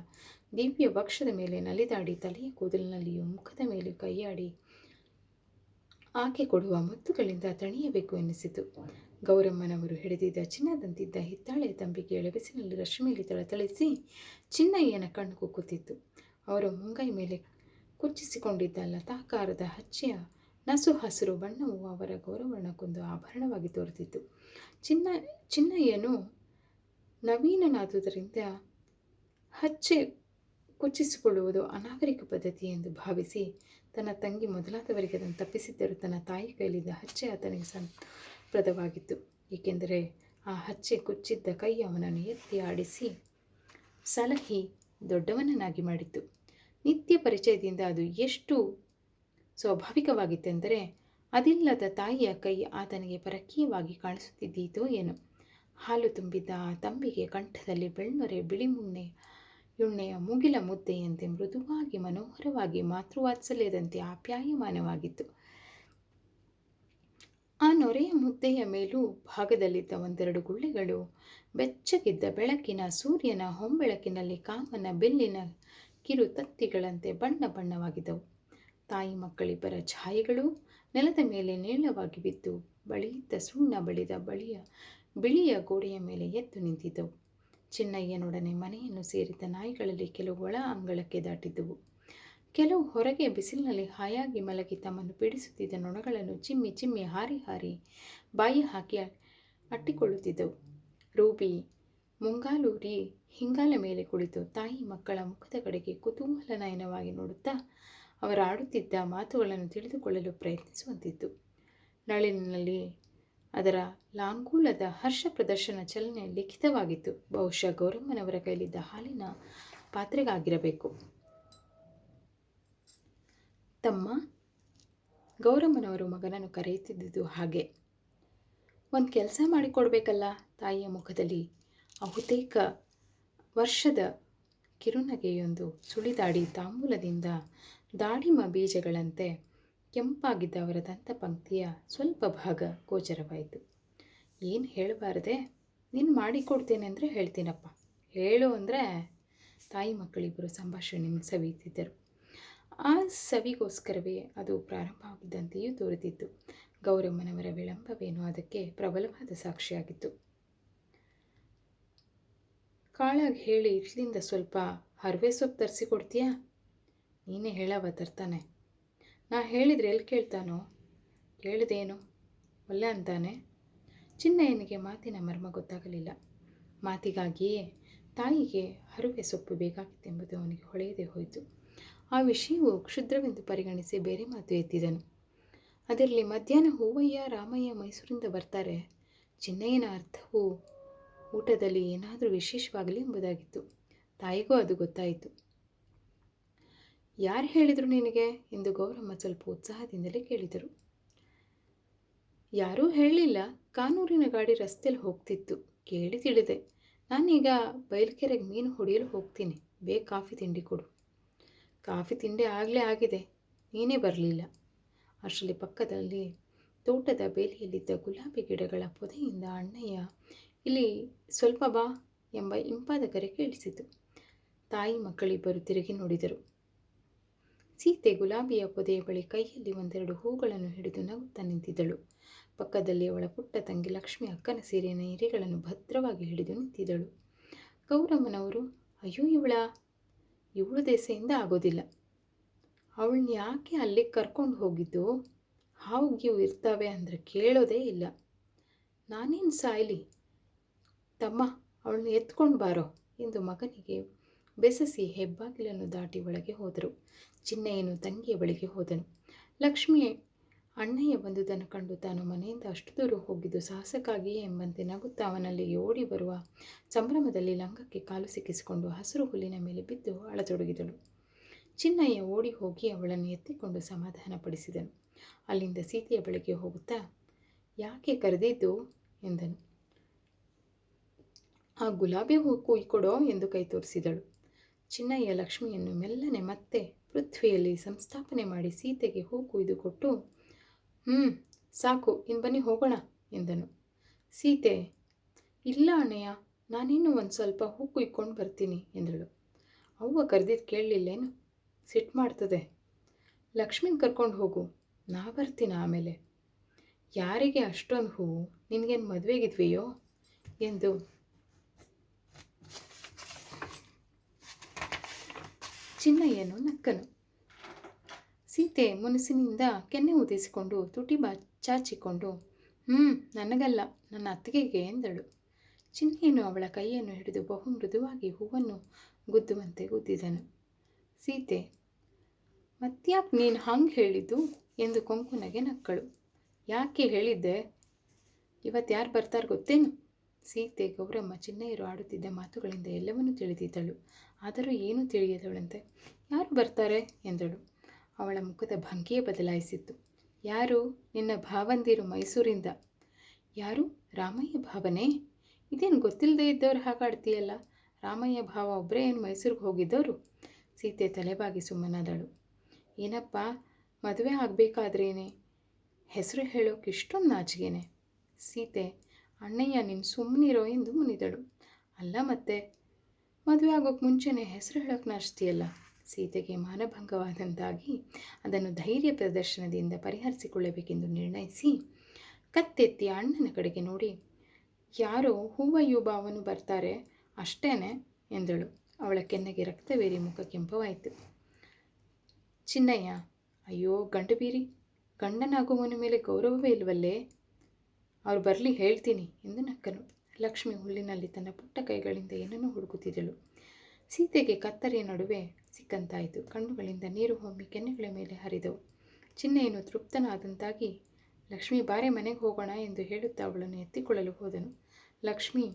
ದಿವ್ಯ ವಕ್ಷದ ಮೇಲೆ ನಲಿದಾಡಿ ತಲೆಯ ಕೂದಲಿನಲ್ಲಿಯೂ ಮುಖದ ಮೇಲೂ ಕೈಯಾಡಿ ಆಕೆ ಕೊಡುವ ಮುತ್ತುಗಳಿಂದ ತಣಿಯಬೇಕು ಎನ್ನಿಸಿತು. ಗೌರಮ್ಮನವರು ಹಿಡಿದಿದ್ದ ಚಿನ್ನದಂತಿದ್ದ ಹಿತ್ತಾಳೆಯ ತಂಬಿಗೆ ಎಳಬಿಸಿನಲ್ಲಿ ರಶ್ಮಿಯಲ್ಲಿ ಥಳಥಳಿಸಿ ಚಿನ್ನಯ್ಯನ ಕಣ್ಣು ಕುಕ್ಕುತ್ತಿತ್ತು. ಅವರು ಮುಂಗೈ ಮೇಲೆ ಕುಚ್ಚಿಸಿಕೊಂಡಿದ್ದ ಲತಾಕಾರದ ಹಚ್ಚೆಯ ನಸು ಹಸಿರು ಬಣ್ಣವು ಅವರ ಗೌರವರ್ಣಕ್ಕೊಂದು ಆಭರಣವಾಗಿ ತೋರುತ್ತಿತ್ತು. ಚಿನ್ನಯ್ಯನು ನವೀನನಾದುದರಿಂದ ಹಚ್ಚೆ ಕುಚ್ಚಿಸಿಕೊಳ್ಳುವುದು ಅನಾಗರಿಕ ಪದ್ಧತಿ ಎಂದು ಭಾವಿಸಿ ತನ್ನ ತಂಗಿ ಮೊದಲಾದವರಿಗೆ ಅದನ್ನು ತಪ್ಪಿಸಿದ್ದರೂ ತನ್ನ ತಾಯಿ ಕೈಲಿದ್ದ ಹಚ್ಚೆ ಆತನಿಗೆ ಸಂಪ್ರದವಾಗಿತ್ತು. ಏಕೆಂದರೆ ಆ ಹಚ್ಚೆ ಕುಚ್ಚಿದ್ದ ಕೈ ಅವನನ್ನು ಎತ್ತಿ ಆಡಿಸಿ ಸಲಹಿ ದೊಡ್ಡವನನ್ನಾಗಿ ಮಾಡಿತ್ತು. ನಿತ್ಯ ಪರಿಚಯದಿಂದ ಅದು ಎಷ್ಟು ಸ್ವಾಭಾವಿಕವಾಗಿತ್ತೆಂದರೆ ಅದಿಲ್ಲದ ತಾಯಿಯ ಕೈ ಆತನಿಗೆ ಪರಕೀಯವಾಗಿ ಕಾಣಿಸುತ್ತಿದ್ದೀತೋ ಏನೋ. ಹಾಲು ತುಂಬಿದ್ದ ಆ ತಂಬಿಗೆ ಕಂಠದಲ್ಲಿ ಬೆಳ್ನೊರೆ ಬಿಳಿಯುಣ್ಣೆಯ ಮುಗಿಲ ಮುದ್ದೆಯಂತೆ ಮೃದುವಾಗಿ ಮನೋಹರವಾಗಿ ಮಾತೃವಾತ್ಸಲ್ಯದಂತೆ ಆಪ್ಯಾಯಮಾನವಾಗಿತ್ತು. ಆ ನೊರೆಯ ಮುದ್ದೆಯ ಮೇಲೂ ಭಾಗದಲ್ಲಿದ್ದ ಒಂದೆರಡು ಗುಳ್ಳೆಗಳು ಬೆಚ್ಚಗಿದ್ದ ಬೆಳಕಿನ ಸೂರ್ಯನ ಹೊಂಬೆಳಕಿನಲ್ಲಿ ಕಾಮನ ಬೆಲ್ಲಿನ ಕಿರು ತತ್ತಿಗಳಂತೆ ಬಣ್ಣ ಬಣ್ಣವಾಗಿದ್ದವು. ತಾಯಿ ಮಕ್ಕಳಿಬ್ಬರ ಛಾಯೆಗಳು ನೆಲದ ಮೇಲೆ ನೇರವಾಗಿ ಬಿದ್ದು ಬಳಿಯಿದ್ದ ಸುಣ್ಣ ಬಳಿದ ಬಿಳಿಯ ಗೋಡೆಯ ಮೇಲೆ ಎದ್ದು ನಿಂತಿದ್ದವು. ಚಿನ್ನಯ್ಯನೊಡನೆ ಮನೆಯನ್ನು ಸೇರಿದ್ದ ನಾಯಿಗಳಲ್ಲಿ ಕೆಲವು ಒಳ ಅಂಗಳಕ್ಕೆ ದಾಟಿದ್ದುವು. ಕೆಲವು ಹೊರಗೆ ಬಿಸಿಲಿನಲ್ಲಿ ಹಾಯಾಗಿ ಮಲಗಿ ತಮ್ಮನ್ನು ಪೀಡಿಸುತ್ತಿದ್ದ ನೊಣಗಳನ್ನು ಚಿಮ್ಮಿ ಚಿಮ್ಮಿ ಹಾರಿ ಹಾರಿ ಬಾಯಿ ಹಾಕಿ ಅಟ್ಟಿಕೊಳ್ಳುತ್ತಿದ್ದವು. ರೂಬಿ ಮುಂಗಾಲೂರಿ ಹಿಂಗಾಲ ಮೇಲೆ ಕುಳಿತು ತಾಯಿ ಮಕ್ಕಳ ಮುಖದ ಕಡೆಗೆ ಕುತೂಹಲನಯನವಾಗಿ ನೋಡುತ್ತಾ ಅವರ ಆಡುತ್ತಿದ್ದ ಮಾತುಗಳನ್ನು ತಿಳಿದುಕೊಳ್ಳಲು ಪ್ರಯತ್ನಿಸುವಂತಿತ್ತು. ನಳಿನಿನಲ್ಲಿ ಅದರ ಲಾಂಗೂಲದ ಹರ್ಷ ಪ್ರದರ್ಶನ ಚಲನೆ ಲಿಖಿತವಾಗಿತ್ತು. ಬಹುಶಃ ಗೌರಮ್ಮನವರ ಕೈಲಿದ್ದ ಹಾಲಿನ ಪಾತ್ರೆಗಾಗಿರಬೇಕು. ತಮ್ಮ, ಗೌರಮ್ಮನವರು ಮಗನನ್ನು ಕರೆಯುತ್ತಿದ್ದುದು ಹಾಗೆ. ಒಂದು ಕೆಲಸ ಮಾಡಿಕೊಡ್ಬೇಕಲ್ಲ. ತಾಯಿಯ ಮುಖದಲ್ಲಿ ಬಹುತೇಕ ವರ್ಷದ ಕಿರುನಗೆಯೊಂದು ಸುಳಿದಾಡಿ ತಾಂಬೂಲದಿಂದ ದಾಳಿಂಬ ಬೀಜಗಳಂತೆ ಕೆಂಪಾಗಿದ್ದ ಅವರ ದಂತಪಂಕ್ತಿಯ ಸ್ವಲ್ಪ ಭಾಗ ಗೋಚರವಾಯಿತು. ಏನು ಹೇಳಬಾರದೆ? ನೀನು ಮಾಡಿಕೊಡ್ತೇನೆ ಅಂದರೆ ಹೇಳ್ತೀನಪ್ಪ, ಹೇಳು ಅಂದರೆ ತಾಯಿ ಮಕ್ಕಳಿಬ್ಬರು ಸಂಭಾಷಣೆ ಸವಿಯುತ್ತಿದ್ದರು. ಆ ಸವಿಗೋಸ್ಕರವೇ ಅದು ಪ್ರಾರಂಭವಾಗಿದ್ದಂತೆಯೂ ತೋರುತ್ತಿತ್ತು. ಗೌರಮ್ಮನವರ ವಿಳಂಬವೇನೋ ಅದಕ್ಕೆ ಪ್ರಬಲವಾದ ಸಾಕ್ಷಿಯಾಗಿತ್ತು. ಕಾಳಾಗಿ ಹೇಳಿ ಇಟ್ಲಿಂದ ಸ್ವಲ್ಪ ಹರವೆ ಸೊಪ್ಪು ತರಿಸಿಕೊಡ್ತೀಯಾ? ನೀನೇ ಹೇಳವ ತರ್ತಾನೆ. ನಾ ಹೇಳಿದರೆ ಎಲ್ಲಿ ಕೇಳ್ತಾನೋ? ಕೇಳಿದೇನು ಒಲ್ಲೆ ಅಂತಾನೆ. ಚಿನ್ನಯ್ಯನಿಗೆ ಮಾತಿನ ಮರ್ಮ ಗೊತ್ತಾಗಲಿಲ್ಲ. ಮಾತಿಗಾಗಿಯೇ ತಾಯಿಗೆ ಹರುವೆ ಸೊಪ್ಪು ಬೇಕಾಗಿತ್ತೆಂಬುದು ಅವನಿಗೆ ಹೊಳೆಯದೇ ಹೋಯಿತು. ಆ ವಿಷಯವು ಕ್ಷುದ್ರವೆಂದು ಪರಿಗಣಿಸಿ ಬೇರೆ ಮಾತು ಎತ್ತಿದನು. ಅದರಲ್ಲಿ ಮಧ್ಯಾಹ್ನ ಹೂವಯ್ಯ ರಾಮಯ್ಯ ಮೈಸೂರಿಂದ ಬರ್ತಾರೆ. ಚಿನ್ನಯ್ಯನ ಅರ್ಥವು ಊಟದಲ್ಲಿ ಏನಾದರೂ ವಿಶೇಷವಾಗಲಿ ಎಂಬುದಾಗಿತ್ತು. ತಾಯಿಗೂ ಅದು ಗೊತ್ತಾಯಿತು. ಯಾರು ಹೇಳಿದರು ನಿನಗೆ ಎಂದು ಗೌರಮ್ಮ ಸ್ವಲ್ಪ ಉತ್ಸಾಹದಿಂದಲೇ ಕೇಳಿದರು. ಯಾರೂ ಹೇಳಲಿಲ್ಲ. ಕಾನೂರಿನ ಗಾಡಿ ರಸ್ತೆಯಲ್ಲಿ ಹೋಗ್ತಿತ್ತು, ಕೇಳಿ ತಿಳಿದೆ. ನಾನೀಗ ಬಯಲ್ಕೆರೆಗೆ ಮೀನು ಹೊಡೆಯಲು ಹೋಗ್ತೀನಿ. ಬೇಗ ಕಾಫಿ ತಿಂಡಿ ಕೊಡು. ಕಾಫಿ ತಿಂಡಿ ಆಗಲೇ ಆಗಿದೆ, ನೀನೇ ಬರಲಿಲ್ಲ. ಅಷ್ಟರಲ್ಲಿ ಪಕ್ಕದಲ್ಲಿ ತೋಟದ ಬೇಲಿಯಲ್ಲಿದ್ದ ಗುಲಾಬಿ ಗಿಡಗಳ ಪೊದೆಯಿಂದ ಅಣ್ಣಯ್ಯ ಇಲ್ಲಿ ಸ್ವಲ್ಪ ಬಾ ಎಂಬ ಇಂಪಾದ ಕರೆ ಕೇಳಿಸಿತು. ತಾಯಿ ಮಕ್ಕಳಿಬ್ಬರು ತಿರುಗಿ ನೋಡಿದರು. ಸೀತೆ ಗುಲಾಬಿಯ ಪೊದೆಯ ಬಳಿ ಕೈಯಲ್ಲಿ ಒಂದೆರಡು ಹೂಗಳನ್ನು ಹಿಡಿದು ನಗುತ್ತಾ ನಿಂತಿದ್ದಳು. ಪಕ್ಕದಲ್ಲಿ ಅವಳ ಪುಟ್ಟ ತಂಗಿ ಲಕ್ಷ್ಮಿ ಅಕ್ಕನ ಸೀರೆಯ ಇರಿಗಳನ್ನು ಭದ್ರವಾಗಿ ಹಿಡಿದು ನಿಂತಿದ್ದಳು. ಗೌರಮ್ಮನವರು, ಅಯ್ಯೋ ಇವಳು ದೆಸೆಯಿಂದ ಆಗೋದಿಲ್ಲ. ಅವಳನ್ನ ಯಾಕೆ ಅಲ್ಲಿಗೆ ಕರ್ಕೊಂಡು ಹೋಗಿದ್ದು? ಹಾವುಗಿವು ಇರ್ತಾವೆ ಅಂದರೆ ಕೇಳೋದೇ ಇಲ್ಲ. ನಾನೇನು ಸಾಯಲಿ ತಮ್ಮ, ಅವಳನ್ನ ಎತ್ಕೊಂಡು ಬಾರೋ ಎಂದು ಮಗನಿಗೆ ಬೆಸಸಿ ಹೆಬ್ಬಾಗಿಲನ್ನು ದಾಟಿ ಒಳಗೆ ಹೋದರು. ಚಿನ್ನಯ್ಯನು ತಂಗಿಯ ಬಳಿಗೆ ಹೋದನು. ಲಕ್ಷ್ಮಿ ಅಣ್ಣಯ್ಯ ಬಂದುದನ್ನು ಕಂಡು ತಾನು ಮನೆಯಿಂದ ಅಷ್ಟು ದೂರ ಹೋಗಿದ್ದು ಸಾಹಸಕ್ಕಾಗಿಯೇ ಎಂಬಂತೆ ನಗುತ್ತಾ ಅವನಲ್ಲಿಗೆ ಓಡಿ ಬರುವ ಸಂಭ್ರಮದಲ್ಲಿ ಲಂಗಕ್ಕೆ ಕಾಲು ಸಿಕ್ಕಿಸಿಕೊಂಡು ಹಸಿರು ಹುಲ್ಲಿನ ಮೇಲೆ ಬಿದ್ದು ಅಳತೊಡಗಿದಳು. ಚಿನ್ನಯ್ಯ ಓಡಿ ಹೋಗಿ ಅವಳನ್ನು ಎತ್ತಿಕೊಂಡು ಸಮಾಧಾನಪಡಿಸಿದನು. ಅಲ್ಲಿಂದ ಸೀತೆಯ ಬಳಿಗೆ ಹೋಗುತ್ತಾ, ಯಾಕೆ ಕರೆದಿದ್ದು ಎಂದನು. ಆ ಗುಲಾಬಿ ಹೂ ಕುಯ್ಕೊಡೋ ಎಂದು ಕೈ ತೋರಿಸಿದಳು. ಚಿನ್ನಯ್ಯ ಲಕ್ಷ್ಮಿಯನ್ನು ಮೆಲ್ಲನೆ ಮತ್ತೆ ಪೃಥ್ವಿಯಲ್ಲಿ ಸಂಸ್ಥಾಪನೆ ಮಾಡಿ ಸೀತೆಗೆ ಹೂ ಕುಯ್ದು ಕೊಟ್ಟು, ಸಾಕು, ಇನ್ನು ಬನ್ನಿ ಹೋಗೋಣ ಎಂದನು. ಸೀತೆ, ಇಲ್ಲ ಅಣ್ಣಯ್ಯ, ನಾನಿನ್ನೂ ಒಂದು ಸ್ವಲ್ಪ ಹೂ ಕುಯ್ಕೊಂಡು ಬರ್ತೀನಿ ಎಂದಳು. ಅವ್ವ ಕರೆದಿದ್ದು ಕೇಳಲಿಲ್ಲೇನು? ಸಿಟ್ಟು ಮಾಡ್ತದೆ. ಲಕ್ಷ್ಮಿನ ಕರ್ಕೊಂಡು ಹೋಗು, ನಾ ಬರ್ತೀನಿ ಆಮೇಲೆ. ಯಾರಿಗೆ ಅಷ್ಟೊಂದು ಹೂವು? ನಿನಗೇನು ಮದುವೆಗಿದ್ವೆಯೋ ಎಂದು ಚಿನ್ನಯ್ಯನು ನಕ್ಕನು. ಸೀತೆ ಮುನಿಸಿನಿಂದ ಕೆನ್ನೆ ಊದಿಸಿಕೊಂಡು ತುಟಿ ಚಾಚಿಕೊಂಡು, ನನಗಲ್ಲ, ನನ್ನ ಅತ್ತಿಗೆಗೆ ಎಂದಳು. ಚಿನ್ನಯ್ಯನು ಅವಳ ಕೈಯನ್ನು ಹಿಡಿದು ಬಹು ಮೃದುವಾಗಿ ಹೂವನ್ನು ಗುದ್ದುವಂತೆ ಗುದ್ದಿದನು. ಸೀತೆ, ಮತ್ತ್ಯಾಕೆ ನೀನು ಹಂಗೆ ಹೇಳಿದ್ದು ಎಂದು ಕೊಂಕುನಗೆ ನಕ್ಕಳು. ಯಾಕೆ ಹೇಳಿದ್ದೆ? ಇವತ್ತು ಯಾರು ಬರ್ತಾರೆ ಗೊತ್ತೇನು? ಸೀತೆ ಗೌರಮ್ಮ ಚಿನ್ನಯ್ಯರು ಆಡುತ್ತಿದ್ದ ಮಾತುಗಳಿಂದ ಎಲ್ಲವನ್ನೂ ತಿಳಿದಿದ್ದಳು. ಆದರೂ ಏನೂ ತಿಳಿಯದವಳಂತೆ ಯಾರು ಬರ್ತಾರೆ ಎಂದಳು. ಅವಳ ಮುಖದ ಭಂಗಿಯೇ ಬದಲಾಯಿಸಿತ್ತು. ಯಾರು? ನಿನ್ನ ಭಾವಂದಿರು ಮೈಸೂರಿಂದ. ಯಾರು? ರಾಮಯ್ಯ ಭಾವನೇ? ಇದೇನು ಗೊತ್ತಿಲ್ಲದೆ ಇದ್ದವ್ರು ಹಾಗಾಡ್ತೀಯಲ್ಲ. ರಾಮಯ್ಯ ಭಾವ ಒಬ್ಬರೇ ಏನು ಮೈಸೂರಿಗೆ ಹೋಗಿದ್ದವರು? ಸೀತೆ ತಲೆಬಾಗಿ ಸುಮ್ಮನಾದಳು. ಏನಪ್ಪ, ಮದುವೆ ಆಗಬೇಕಾದ್ರೇನೆ ಹೆಸರು ಹೇಳೋಕೆ ಇಷ್ಟೊಂದು ನಾಚಿಗೆನೆ? ಸೀತೆ, ಅಣ್ಣಯ್ಯ ನೀನು ಸುಮ್ಮನಿರೋ ಎಂದು ಮುನಿದಳು. ಅಲ್ಲ ಮತ್ತೆ, ಮದುವೆ ಆಗೋಕ್ಕೆ ಮುಂಚೆನೇ ಹೆಸರು ಹೇಳೋಕ್ಕೆ ನಾಚ್ತೀಯಲ್ಲ. ಸೀತೆಗೆ ಮಾನಭಂಗವಾದಂತಾಗಿ ಅದನ್ನು ಧೈರ್ಯ ಪ್ರದರ್ಶನದಿಂದ ಪರಿಹರಿಸಿಕೊಳ್ಳಬೇಕೆಂದು ನಿರ್ಣಯಿಸಿ ಕತ್ತೆತ್ತಿ ಅಣ್ಣನ ಕಡೆಗೆ ನೋಡಿ, ಯಾರೋ ಹೂವಯ್ಯು ಬಾವನು ಬರ್ತಾರೆ ಅಷ್ಟೇನೆ ಎಂದಳು. ಅವಳ ಕೆನ್ನೆಗೆ ರಕ್ತವೇರಿ ಮುಖ ಕೆಂಪವಾಯಿತು. ಚಿನ್ನಯ್ಯ, ಅಯ್ಯೋ ಗಂಡು ಬೀರಿ, ಗಂಡನಾಗುವವನ ಮೇಲೆ ಗೌರವವೇ ಇಲ್ವಲ್ಲೇ, ಅವ್ರು ಬರಲಿ ಹೇಳ್ತೀನಿ ಎಂದು ನಕ್ಕನು. ಲಕ್ಷ್ಮಿ ಹುಲ್ಲಿನಲ್ಲಿ ತನ್ನ ಪುಟ್ಟ ಕೈಗಳಿಂದ ಏನನ್ನೂ ಹುಡುಕುತ್ತಿದ್ದಳು. ಸೀತೆಗೆ ಕತ್ತರಿಯ ನಡುವೆ ಸಿಕ್ಕಂತಾಯಿತು. ಕಣ್ಣುಗಳಿಂದ ನೀರು ಹೊಮ್ಮಿ ಕೆನ್ನೆಗಳ ಮೇಲೆ ಹರಿದವು. ಚಿನ್ನಯ್ಯನು ತೃಪ್ತನಾದಂತಾಗಿ, ಲಕ್ಷ್ಮಿ ಬಾರೆ ಮನೆಗೆ ಹೋಗೋಣ ಎಂದು ಹೇಳುತ್ತಾ ಅವಳನ್ನು ಎತ್ತಿಕೊಳ್ಳಲು ಹೋದನು. ಲಕ್ಷ್ಮಿ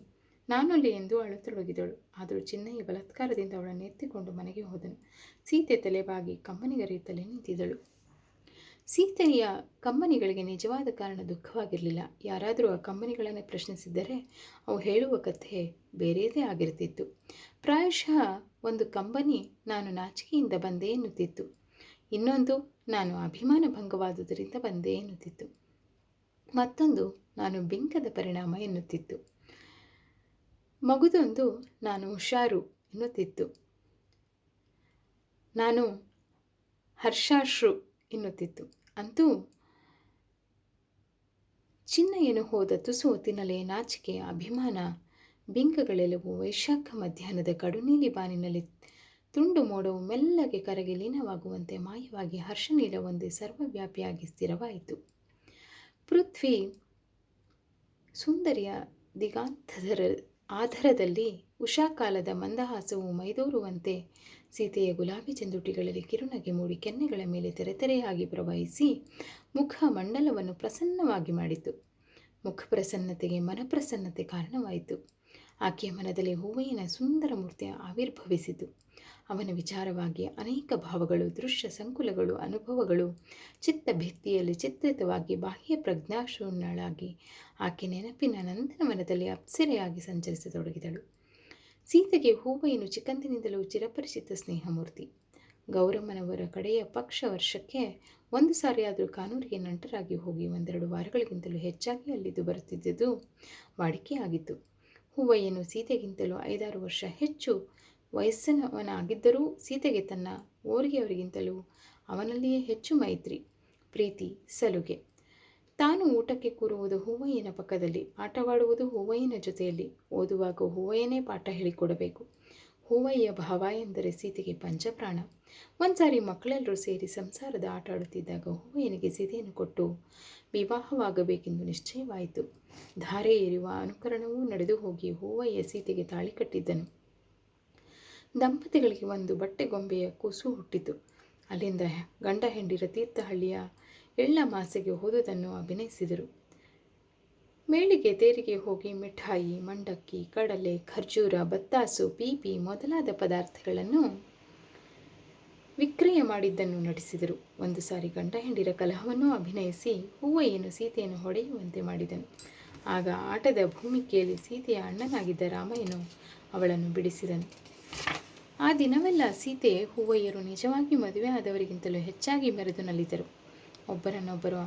ನಾನಲ್ಲಿ ಎಂದು ಅಳುತ್ತೊಡಗಿದಳು. ಆದರೂ ಚಿನ್ನಯ್ಯ ಬಲಾತ್ಕಾರದಿಂದ ಅವಳನ್ನು ಎತ್ತಿಕೊಂಡು ಮನೆಗೆ ಹೋದನು. ಸೀತೆ ತಲೆಬಾಗಿ ಕಮ್ಮನಿಗರೆಯುತ್ತಲೇ ನಿಂತಿದ್ದಳು. ಸೀತೆಯ ಕಂಬನಿಗಳಿಗೆ ನಿಜವಾದ ಕಾರಣ ದುಃಖವಾಗಿರಲಿಲ್ಲ. ಯಾರಾದರೂ ಆ ಕಂಬನಿಗಳನ್ನು ಪ್ರಶ್ನಿಸಿದ್ದರೆ ಅವು ಹೇಳುವ ಕಥೆ ಬೇರೆಯದೇ ಆಗಿರ್ತಿತ್ತು. ಪ್ರಾಯಶಃ ಒಂದು ಕಂಬನಿ ನಾನು ನಾಚಿಕೆಯಿಂದ ಬಂದೆ ಎನ್ನುತ್ತಿತ್ತು, ಇನ್ನೊಂದು ನಾನು ಅಭಿಮಾನ ಭಂಗವಾದುದರಿಂದ ಬಂದೆ ಎನ್ನುತ್ತಿತ್ತು, ಮತ್ತೊಂದು ನಾನು ಬಿಂಕದ ಪರಿಣಾಮ ಎನ್ನುತ್ತಿತ್ತು, ಮಗುದೊಂದು ನಾನು ಹುಷಾರು ಎನ್ನುತ್ತಿತ್ತು, ನಾನು ಹರ್ಷಾಶ್ರು ಎನ್ನುತ್ತಿತ್ತು. ಅಂತೂ ಚಿನ್ನಯ್ಯನು ಹೋದ ತುಸು ಹೊತ್ತಿನಲ್ಲೇ ನಾಚಿಕೆ, ಅಭಿಮಾನ, ಬಿಂಕಗಳೆಲ್ಲವೂ ವೈಶಾಖ ಮಧ್ಯಾಹ್ನದ ಕಡುನೀಲಿ ಬಾನಿನಲ್ಲಿ ತುಂಡು ಮೋಡವು ಮೆಲ್ಲಗೆ ಕರಗಿ ಲೀನವಾಗುವಂತೆ ಮಾಯವಾಗಿ ಹರ್ಷನೀಲವೊಂದೇ ಸರ್ವವ್ಯಾಪಿಯಾಗಿ ಸ್ಥಿರವಾಯಿತು. ಪೃಥ್ವಿ ಸುಂದರಿಯ ದಿಗಾಂತದ ಆಧಾರದಲ್ಲಿ ಉಷಾಕಾಲದ ಮಂದಹಾಸವು ಮೈದೋರುವಂತೆ ಸೀತೆಯ ಗುಲಾಬಿ ಚಂದುಟಿಗಳಲ್ಲಿ ಕಿರುನಗೆ ಮೂಡಿ ಕೆನ್ನೆಗಳ ಮೇಲೆ ತೆರೆತೆರೆಯಾಗಿ ಪ್ರವಹಿಸಿ ಮುಖ ಮಂಡಲವನ್ನು ಪ್ರಸನ್ನವಾಗಿ ಮಾಡಿತು. ಮುಖ ಪ್ರಸನ್ನತೆಗೆ ಮನಪ್ರಸನ್ನತೆ ಕಾರಣವಾಯಿತು. ಆಕೆಯ ಮನದಲ್ಲಿ ಹೂವಯ್ಯನ ಸುಂದರ ಮೂರ್ತಿ ಆವಿರ್ಭವಿಸಿತು. ಅವನ ವಿಚಾರವಾಗಿ ಅನೇಕ ಭಾವಗಳು, ದೃಶ್ಯ ಸಂಕುಲಗಳು, ಅನುಭವಗಳು ಚಿತ್ತಭಿತ್ತಿಯಲ್ಲಿ ಚಿತ್ರಿತವಾಗಿ ಬಾಹ್ಯ ಪ್ರಜ್ಞಾಶೂನ್ಯಳಾಗಿ ಆಕೆ ನೆನಪಿನ ನಂದನವನದಲ್ಲಿ ಅಪ್ಸರೆಯಾಗಿ ಸಂಚರಿಸತೊಡಗಿದಳು. ಸೀತೆಗೆ ಹೂವಯ್ಯನು ಚಿಕ್ಕಂದಿನಿಂದಲೂ ಚಿರಪರಿಚಿತ ಸ್ನೇಹಮೂರ್ತಿ. ಗೌರಮ್ಮನವರ ಕಡೆಯ ಪಕ್ಷ ವರ್ಷಕ್ಕೆ ಒಂದು ಸಾರಿಯಾದರೂ ಕಾನೂರಿಗೆ ನಂಟರಾಗಿ ಹೋಗಿ 1-2 ವಾರಗಳಿಗಿಂತಲೂ ಹೆಚ್ಚಾಗಿ ಅಲ್ಲಿದ್ದು ಬರುತ್ತಿದ್ದುದು ವಾಡಿಕೆಯಾಗಿತ್ತು. ಹೂವಯ್ಯನು ಸೀತೆಗಿಂತಲೂ 5-6 ವರ್ಷ ಹೆಚ್ಚು ವಯಸ್ಸಿನವನಾಗಿದ್ದರೂ ಸೀತೆಗೆ ತನ್ನ ಓರಿಗೆಯವರಿಗಿಂತಲೂ ಅವನಲ್ಲಿಯೇ ಹೆಚ್ಚು ಮೈತ್ರಿ, ಪ್ರೀತಿ, ಸಲುಗೆ. ತಾನು ಊಟಕ್ಕೆ ಕೂರುವುದು ಹೂವಯ್ಯನ ಪಕ್ಕದಲ್ಲಿ, ಆಟವಾಡುವುದು ಹೂವಯ್ಯನ ಜೊತೆಯಲ್ಲಿ, ಓದುವಾಗ ಹೂವಯ್ಯನೇ ಪಾಠ ಹೇಳಿಕೊಡಬೇಕು. ಹೂವಯ್ಯ ಭಾವ ಎಂದರೆ ಸೀತೆಗೆ ಪಂಚಪ್ರಾಣ. ಒಂದ್ಸಾರಿ ಮಕ್ಕಳೆಲ್ಲರೂ ಸೇರಿ ಸಂಸಾರದ ಆಟ ಆಡುತ್ತಿದ್ದಾಗ ಹೂವಯ್ಯನಿಗೆ ಸೀತೆಯನ್ನು ಕೊಟ್ಟು ವಿವಾಹವಾಗಬೇಕೆಂದು ನಿಶ್ಚಯವಾಯಿತು. ಧಾರೆ ಏರುವ ಅನುಕರಣವೂ ನಡೆದು ಹೋಗಿ ಹೂವಯ್ಯ ಸೀತೆಗೆ ತಾಳಿ ಕಟ್ಟಿದ್ದನು. ದಂಪತಿಗಳಿಗೆ ಒಂದು ಬಟ್ಟೆಗೊಂಬೆಯ ಕೂಸು ಹುಟ್ಟಿತು. ಅಲ್ಲಿಂದ ಗಂಡ ಹೆಂಡಿರ ತೀರ್ಥಹಳ್ಳಿಯ ಎಳ್ಳ ಮಾಸೆಗೆ ಹೋದುದನ್ನು ಅಭಿನಯಿಸಿದರು. ಮೇಳಿಗೆ ತೇರಿಗೆ ಹೋಗಿ ಮಿಠಾಯಿ, ಮಂಡಕ್ಕಿ, ಕಡಲೆ, ಖರ್ಜೂರ, ಬತ್ತಾಸು, ಪೀಪಿ ಮೊದಲಾದ ಪದಾರ್ಥಗಳನ್ನು ವಿಕ್ರಯ ಮಾಡಿದ್ದನ್ನು ನಟಿಸಿದರು. ಒಂದು ಸಾರಿ ಗಂಡ ಹೆಂಡಿರ ಕಲಹವನ್ನು ಅಭಿನಯಿಸಿ ಹೂವಯ್ಯನು ಸೀತೆಯನ್ನು ಹೊಡೆಯುವಂತೆ ಮಾಡಿದನು. ಆಗ ಆಟದ ಭೂಮಿಕೆಯಲ್ಲಿ ಸೀತೆಯ ಅಣ್ಣನಾಗಿದ್ದ ರಾಮಯ್ಯನು ಅವಳನ್ನು ಬಿಡಿಸಿದನು. ಆ ದಿನವೆಲ್ಲ ಸೀತೆ ಹೂವಯ್ಯರು ನಿಜವಾಗಿ ಮದುವೆ ಆದವರಿಗಿಂತಲೂ ಹೆಚ್ಚಾಗಿ ಮೆರೆದು ನಲಿದರು. ಒಬ್ಬರನ್ನೊಬ್ಬರು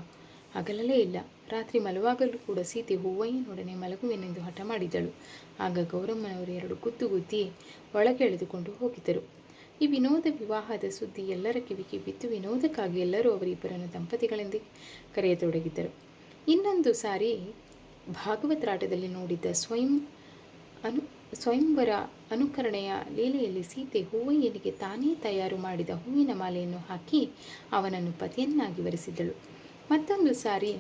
ಅಗಲಲೇ ಇಲ್ಲ. ರಾತ್ರಿ ಮಲಗುವಾಗಲೂ ಕೂಡ ಸೀತೆ ಹೂವಯ್ಯನೊಡನೆ ಮಲಗುವೆನೆಂದು ಹಠ ಮಾಡಿದಳು. ಆಗ ಗೌರಮ್ಮನವರು 2 ಗುದ್ದಿ ಒಳಗೆ ಎಳೆದುಕೊಂಡು ಹೋಗಿದ್ದರು. ಈ ವಿನೋದ ವಿವಾಹದ ಸುದ್ದಿ ಎಲ್ಲರ ಕಿವಿಗೆ ಬಿದ್ದು ವಿನೋದಕ್ಕಾಗಿ ಎಲ್ಲರೂ ಅವರಿಬ್ಬರನ್ನು ದಂಪತಿಗಳೆಂದೇ ಕರೆಯತೊಡಗಿದ್ದರು. ಇನ್ನೊಂದು ಸಾರಿ ಭಾಗವತರಾಟದಲ್ಲಿ ನೋಡಿದ್ದ ಸ್ವಯಂವರ ಅನುಕರಣೆಯ ಲೀಲೆಯಲ್ಲಿ ಸೀತೆ ಹೂವಯ್ಯನಿಗೆ ತಾನೇ ತಯಾರು ಮಾಡಿದ ಹೂವಿನ ಮಾಲೆಯನ್ನು ಹಾಕಿ ಅವನನ್ನು ಪತಿಯನ್ನಾಗಿ ವರಿಸಿದ್ದಳು. ಮತ್ತೊಂದು ಸಾರಿ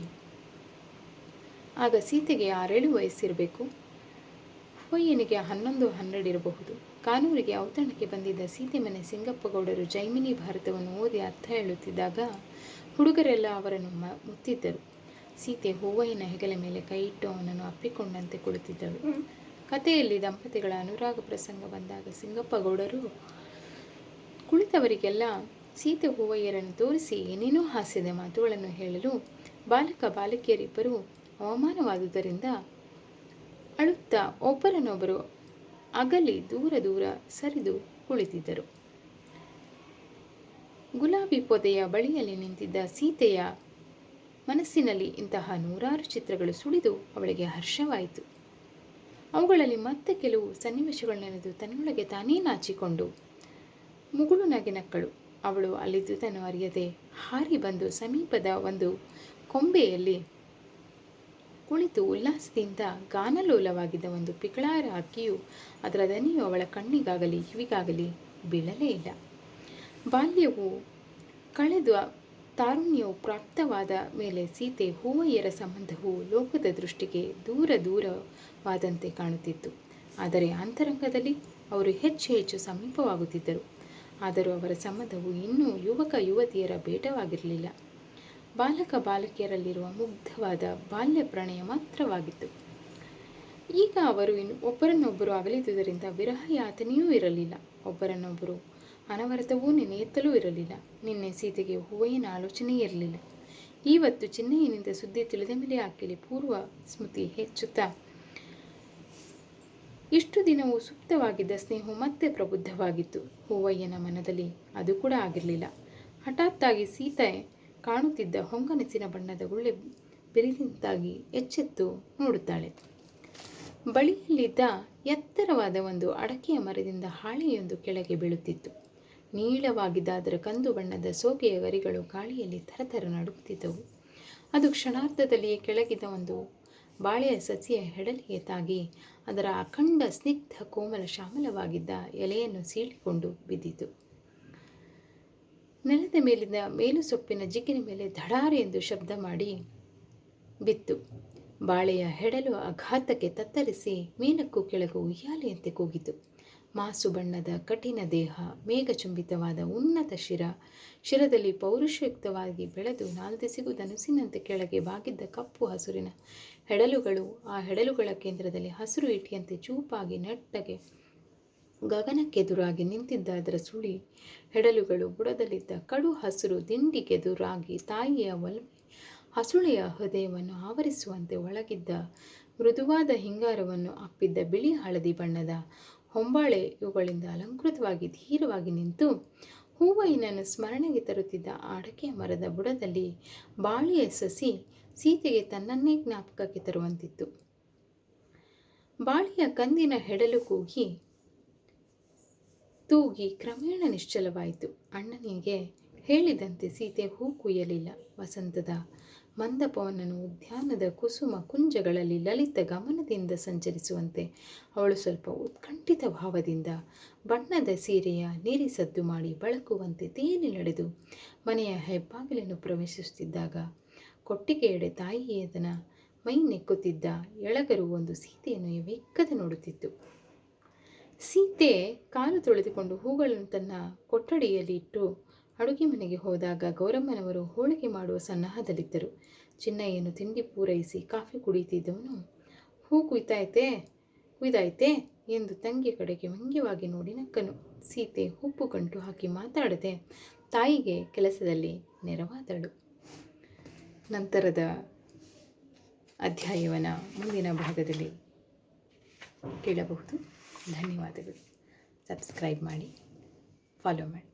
ಆಗ ಸೀತೆಗೆ 6-7 ವಯಸ್ಸಿರಬೇಕು, ಹೂವಯ್ಯನಿಗೆ 11-12 ಇರಬಹುದು. ಕಾನೂರಿಗೆ ಔತಣಕ್ಕೆ ಬಂದಿದ್ದ ಸೀತೆ ಮನೆ ಸಿಂಗಪ್ಪಗೌಡರು ಜೈಮಿನಿ ಭಾರತವನ್ನು ಓದಿ ಅರ್ಥ ಹೇಳುತ್ತಿದ್ದಾಗ ಹುಡುಗರೆಲ್ಲ ಅವರನ್ನು ಮುತ್ತಿದ್ದರು. ಸೀತೆ ಹೂವಯ್ಯನ ಹೆಗಲ ಮೇಲೆ ಕೈ ಇಟ್ಟು ಅವನನ್ನು ಅಪ್ಪಿಕೊಂಡಂತೆ ಕುಳಿತಿದ್ದಳು. ಕಥೆಯಲ್ಲಿ ದಂಪತಿಗಳ ಅನುರಾಗ ಪ್ರಸಂಗ ಬಂದಾಗ ಸಿಂಗಪ್ಪಗೌಡರು ಕುಳಿತವರಿಗೆಲ್ಲ ಸೀತೆ ಹೂವಯ್ಯರನ್ನು ತೋರಿಸಿ ಏನೇನೋ ಹಾಸ್ಯದ ಮಾತುಗಳನ್ನು ಹೇಳಲು ಬಾಲಕ ಬಾಲಕಿಯರಿಬ್ಬರು ಅವಮಾನವಾದುದರಿಂದ ಅಳುತ್ತಾ ಒಬ್ಬರನ್ನೊಬ್ಬರು ಅಗಲಿ ದೂರ ಸರಿದು ಕುಳಿತಿದ್ದರು. ಗುಲಾಬಿ ಪೊದೆಯ ಬಳಿಯಲ್ಲಿ ನಿಂತಿದ್ದ ಸೀತೆಯ ಮನಸ್ಸಿನಲ್ಲಿ ಇಂತಹ ನೂರಾರು ಚಿತ್ರಗಳು ಸುಳಿದು ಅವಳಿಗೆ ಹರ್ಷವಾಯಿತು. ಅವುಗಳಲ್ಲಿ ಮತ್ತೆ ಕೆಲವು ಸನ್ನಿವೇಶಗಳು ನೆನೆದು ತನ್ನೊಳಗೆ ತಾನೇ ನಾಚಿಕೊಂಡು ಮುಗುಳು ನಗೆ ನಕ್ಕಳು. ಅವಳು ಅಲ್ಲಿದ್ದುದನ್ನು ಅರಿಯದೆ ಹಾರಿ ಬಂದು ಸಮೀಪದ ಒಂದು ಕೊಂಬೆಯಲ್ಲಿ ಕುಳಿತು ಉಲ್ಲಾಸದಿಂದ ಗಾನಲೋಲವಾಗಿದ್ದ ಒಂದು ಪಿಕಳಾರ ಹಕ್ಕಿಯು ಅದರ ದನಿಯು ಅವಳ ಕಣ್ಣಿಗಾಗಲಿ ಕಿವಿಗಾಗಲಿ ಬೀಳಲೇ ಇಲ್ಲ. ಬಾಲ್ಯವು ಕಳೆದು ತಾರುಣ್ಯವು ಪ್ರಾಪ್ತವಾದ ಮೇಲೆ ಸೀತೆ ಹೂವಯ್ಯರ ಸಂಬಂಧವು ಲೋಕದ ದೃಷ್ಟಿಗೆ ದೂರವಾದಂತೆ ಕಾಣುತ್ತಿತ್ತು. ಆದರೆ ಅಂತರಂಗದಲ್ಲಿ ಅವರು ಹೆಚ್ಚು ಹೆಚ್ಚು ಸಮೀಪವಾಗುತ್ತಿದ್ದರು. ಆದರೂ ಅವರ ಸಂಬಂಧವು ಇನ್ನೂ ಯುವಕ ಯುವತಿಯರ ಬೇಟವಾಗಿರಲಿಲ್ಲ. ಬಾಲಕ ಬಾಲಕಿಯರಲ್ಲಿರುವ ಮುಗ್ಧವಾದ ಬಾಲ್ಯ ಪ್ರಣಯ ಮಾತ್ರವಾಗಿತ್ತು. ಈಗ ಅವರು ಒಬ್ಬರನ್ನೊಬ್ಬರು ಅಗಲಿದುದರಿಂದ ವಿರಹ ಯಾತನೆಯೂ ಇರಲಿಲ್ಲ. ಒಬ್ಬರನ್ನೊಬ್ಬರು ಅನವರತವೂ ನೆನೆಯುತ್ತಲೂ ಇರಲಿಲ್ಲ. ನಿನ್ನೆ ಸೀತೆಗೆ ಹೂವಯ್ಯನ ಆಲೋಚನೆಯೇ ಇರಲಿಲ್ಲ. ಇವತ್ತು ಚಿನ್ನಯ್ಯನಿಂದ ಸುದ್ದಿ ತಿಳಿದ ಮೇಲೆ ಆಕೆಯಲ್ಲಿ ಪೂರ್ವ ಸ್ಮೃತಿ ಹೆಚ್ಚುತ್ತಾ ಇಷ್ಟು ದಿನವೂ ಸುಪ್ತವಾಗಿದ್ದ ಸ್ನೇಹವು ಮತ್ತೆ ಪ್ರಬುದ್ಧವಾಗಿತ್ತು. ಹೂವಯ್ಯನ ಮನದಲ್ಲಿ ಅದು ಕೂಡ ಆಗಿರಲಿಲ್ಲ. ಹಠಾತ್ತಾಗಿ ಸೀತೆ ಕಾಣುತ್ತಿದ್ದ ಹೊಂಗನಸಿನ ಬಣ್ಣದ ಗುಳ್ಳೆ ಬಿರಿದಂತಾಗಿ ಎಚ್ಚೆತ್ತು ನೋಡುತ್ತಾಳೆ. ಬಳಿಯಲ್ಲಿದ್ದ ಎತ್ತರವಾದ ಒಂದು ಅಡಕೆಯ ಮರದಿಂದ ಹಾಳೆಯೊಂದು ಕೆಳಗೆ ಬೀಳುತ್ತಿತ್ತು. ನೀಳವಾಗಿದ್ದ ಅದರ ಕಂದು ಬಣ್ಣದ ಸೋಗೆಯ ಗರಿಗಳು ಗಾಳಿಯಲ್ಲಿ ಥರಥರ ನಡುಗುತ್ತಿದ್ದವು. ಅದು ಕ್ಷಣಾರ್ಧದಲ್ಲಿಯೇ ಕೆಳಗಿದ್ದ ಒಂದು ಬಾಳೆಯ ಸಸಿಯ ಹೆಡಲಿಗೆ ತಾಗಿ ಅದರ ಅಖಂಡ ಸ್ನಿಗ್ಧ ಕೋಮಲ ಶ್ಯಾಮಲವಾಗಿದ್ದ ಎಲೆಯನ್ನು ಸೀಳಿಕೊಂಡು ಬಿದ್ದಿತು. ನೆಲದ ಮೇಲಿನ ಮೇಲು ಸೊಪ್ಪಿನ ಜಿಗ್ಗಿನ ಮೇಲೆ ಧಡಾರ ಎಂದು ಶಬ್ದ ಮಾಡಿ ಬಿತ್ತು. ಬಾಳೆಯ ಹೆಡಲು ಆಘಾತಕ್ಕೆ ತತ್ತರಿಸಿ ಮೇಲಕ್ಕೂ ಕೆಳಗೂ ಉಯ್ಯಾಲೆಯಂತೆ ಕೂಗಿತು. ಮಾಸು ಬಣ್ಣದ ಕಠಿಣ ದೇಹ, ಮೇಘಚುಂಬಿತವಾದ ಉನ್ನತ ಶಿರದಲ್ಲಿ ಪೌರುಷಯುಕ್ತವಾಗಿ ಬೆಳೆದು ನಾಲ್ದಿಸಿಗೂ ಧನುಸಿನಂತೆ ಕೆಳಗೆ ಬಾಗಿದ್ದ ಕಪ್ಪು ಹಸುರಿನ ಹೆಡಲುಗಳು, ಆ ಹೆಡಲುಗಳ ಕೇಂದ್ರದಲ್ಲಿ ಹಸಿರು ಇಟಿಯಂತೆ ಚೂಪಾಗಿ ನೆಟ್ಟಗೆ ಗಗನಕ್ಕೆದುರಾಗಿ ನಿಂತಿದ್ದ ಅದರ ಸುಳಿ ಹೆಡಲುಗಳು, ಬುಡದಲ್ಲಿದ್ದ ಕಡು ಹಸಿರು ದಿಂಡಿಗೆದುರಾಗಿ ತಾಯಿಯ ಒಲ್ಮೆ ಹಸುಳೆಯ ಹೃದಯವನ್ನು ಆವರಿಸುವಂತೆ ಒಳಗಿದ್ದ ಮೃದುವಾದ ಹಿಂಗಾರವನ್ನು ಅಪ್ಪಿದ್ದ ಬಿಳಿ ಹಳದಿ ಬಣ್ಣದ ಹೊಂಬಾಳೆ ಇವುಗಳಿಂದ ಅಲಂಕೃತವಾಗಿ ಧೀರವಾಗಿ ನಿಂತು ಹೂವಯ್ಯನನ್ನು ಸ್ಮರಣೆಗೆ ತರುತ್ತಿದ್ದ ಅಡಕೆಯ ಮರದ ಬುಡದಲ್ಲಿ ಬಾಳೆಯ ಸಸಿ ಸೀತೆಗೆ ತನ್ನನ್ನೇ ಜ್ಞಾಪಕಕ್ಕೆ ತರುವಂತಿತ್ತು. ಬಾಳೆಯ ಕಂದಿನ ಹೆಡಲು ತೂಗಿ ಕ್ರಮೇಣ ನಿಶ್ಚಲವಾಯಿತು. ಅಣ್ಣನಿಗೆ ಹೇಳಿದಂತೆ ಸೀತೆ ಹೂ ಕುಯ್ಯಲಿಲ್ಲ. ವಸಂತದ ಮಂದಪವನನು ಉದ್ಯಾನದ ಕುಸುಮ ಕುಂಜಗಳಲ್ಲಿ ಲಲಿತ ಗಮನದಿಂದ ಸಂಚರಿಸುವಂತೆ ಅವಳು ಸ್ವಲ್ಪ ಉತ್ಕಂಠಿತ ಭಾವದಿಂದ ಬಣ್ಣದ ಸೀರೆಯ ನೀರಿ ಸದ್ದು ಮಾಡಿ ಬಳಕುವಂತೆ ತೇಲಿ ನಡೆದು ಮನೆಯ ಹೆಬ್ಬಾಗಿಲನ್ನು ಪ್ರವೇಶಿಸುತ್ತಿದ್ದಾಗ ಕೊಟ್ಟಿಗೆಯೆಡೆ ತಾಯಿಯದನ ಮೈ ನೆಕ್ಕುತ್ತಿದ್ದ ಎಳಗರು ಒಂದು ಸೀತೆಯನ್ನು ವೇಗದ ನೋಡುತ್ತಿತ್ತು. ಸೀತೆ ಕಾಲು ತೊಳೆದುಕೊಂಡು ಹೂಗಳನ್ನು ತನ್ನ ಕೊಠಡಿಯಲ್ಲಿ ಇಟ್ಟು ಅಡುಗೆ ಮನೆಗೆ ಹೋದಾಗ ಗೌರಮ್ಮನವರು ಹೋಳಿಗೆ ಮಾಡುವ ಸನ್ನಾಹದಲ್ಲಿದ್ದರು. ಚಿನ್ನಯ್ಯನು ತಿಂಡಿ ಪೂರೈಸಿ ಕಾಫಿ ಕುಡಿಯುತ್ತಿದ್ದವನು, ಹೂ ಕುಯ್ದಾಯ್ತೆ ಎಂದು ತಂಗಿಯ ಕಡೆಗೆ ವ್ಯಂಗ್ಯವಾಗಿ ನೋಡಿ ನಕ್ಕನು. ಸೀತೆ ಹುಪ್ಪು ಗಂಟು ಹಾಕಿ ಮಾತಾಡದೆ ತಾಯಿಗೆ ಕೆಲಸದಲ್ಲಿ ನೆರವಾದಳು. ನಂತರದ ಅಧ್ಯಾಯವನ್ನು ಮುಂದಿನ ಭಾಗದಲ್ಲಿ ಕೇಳಬಹುದು. ಧನ್ಯವಾದಗಳು. ಸಬ್ಸ್ಕ್ರೈಬ್ ಮಾಡಿ, ಫಾಲೋ ಮಾಡಿ.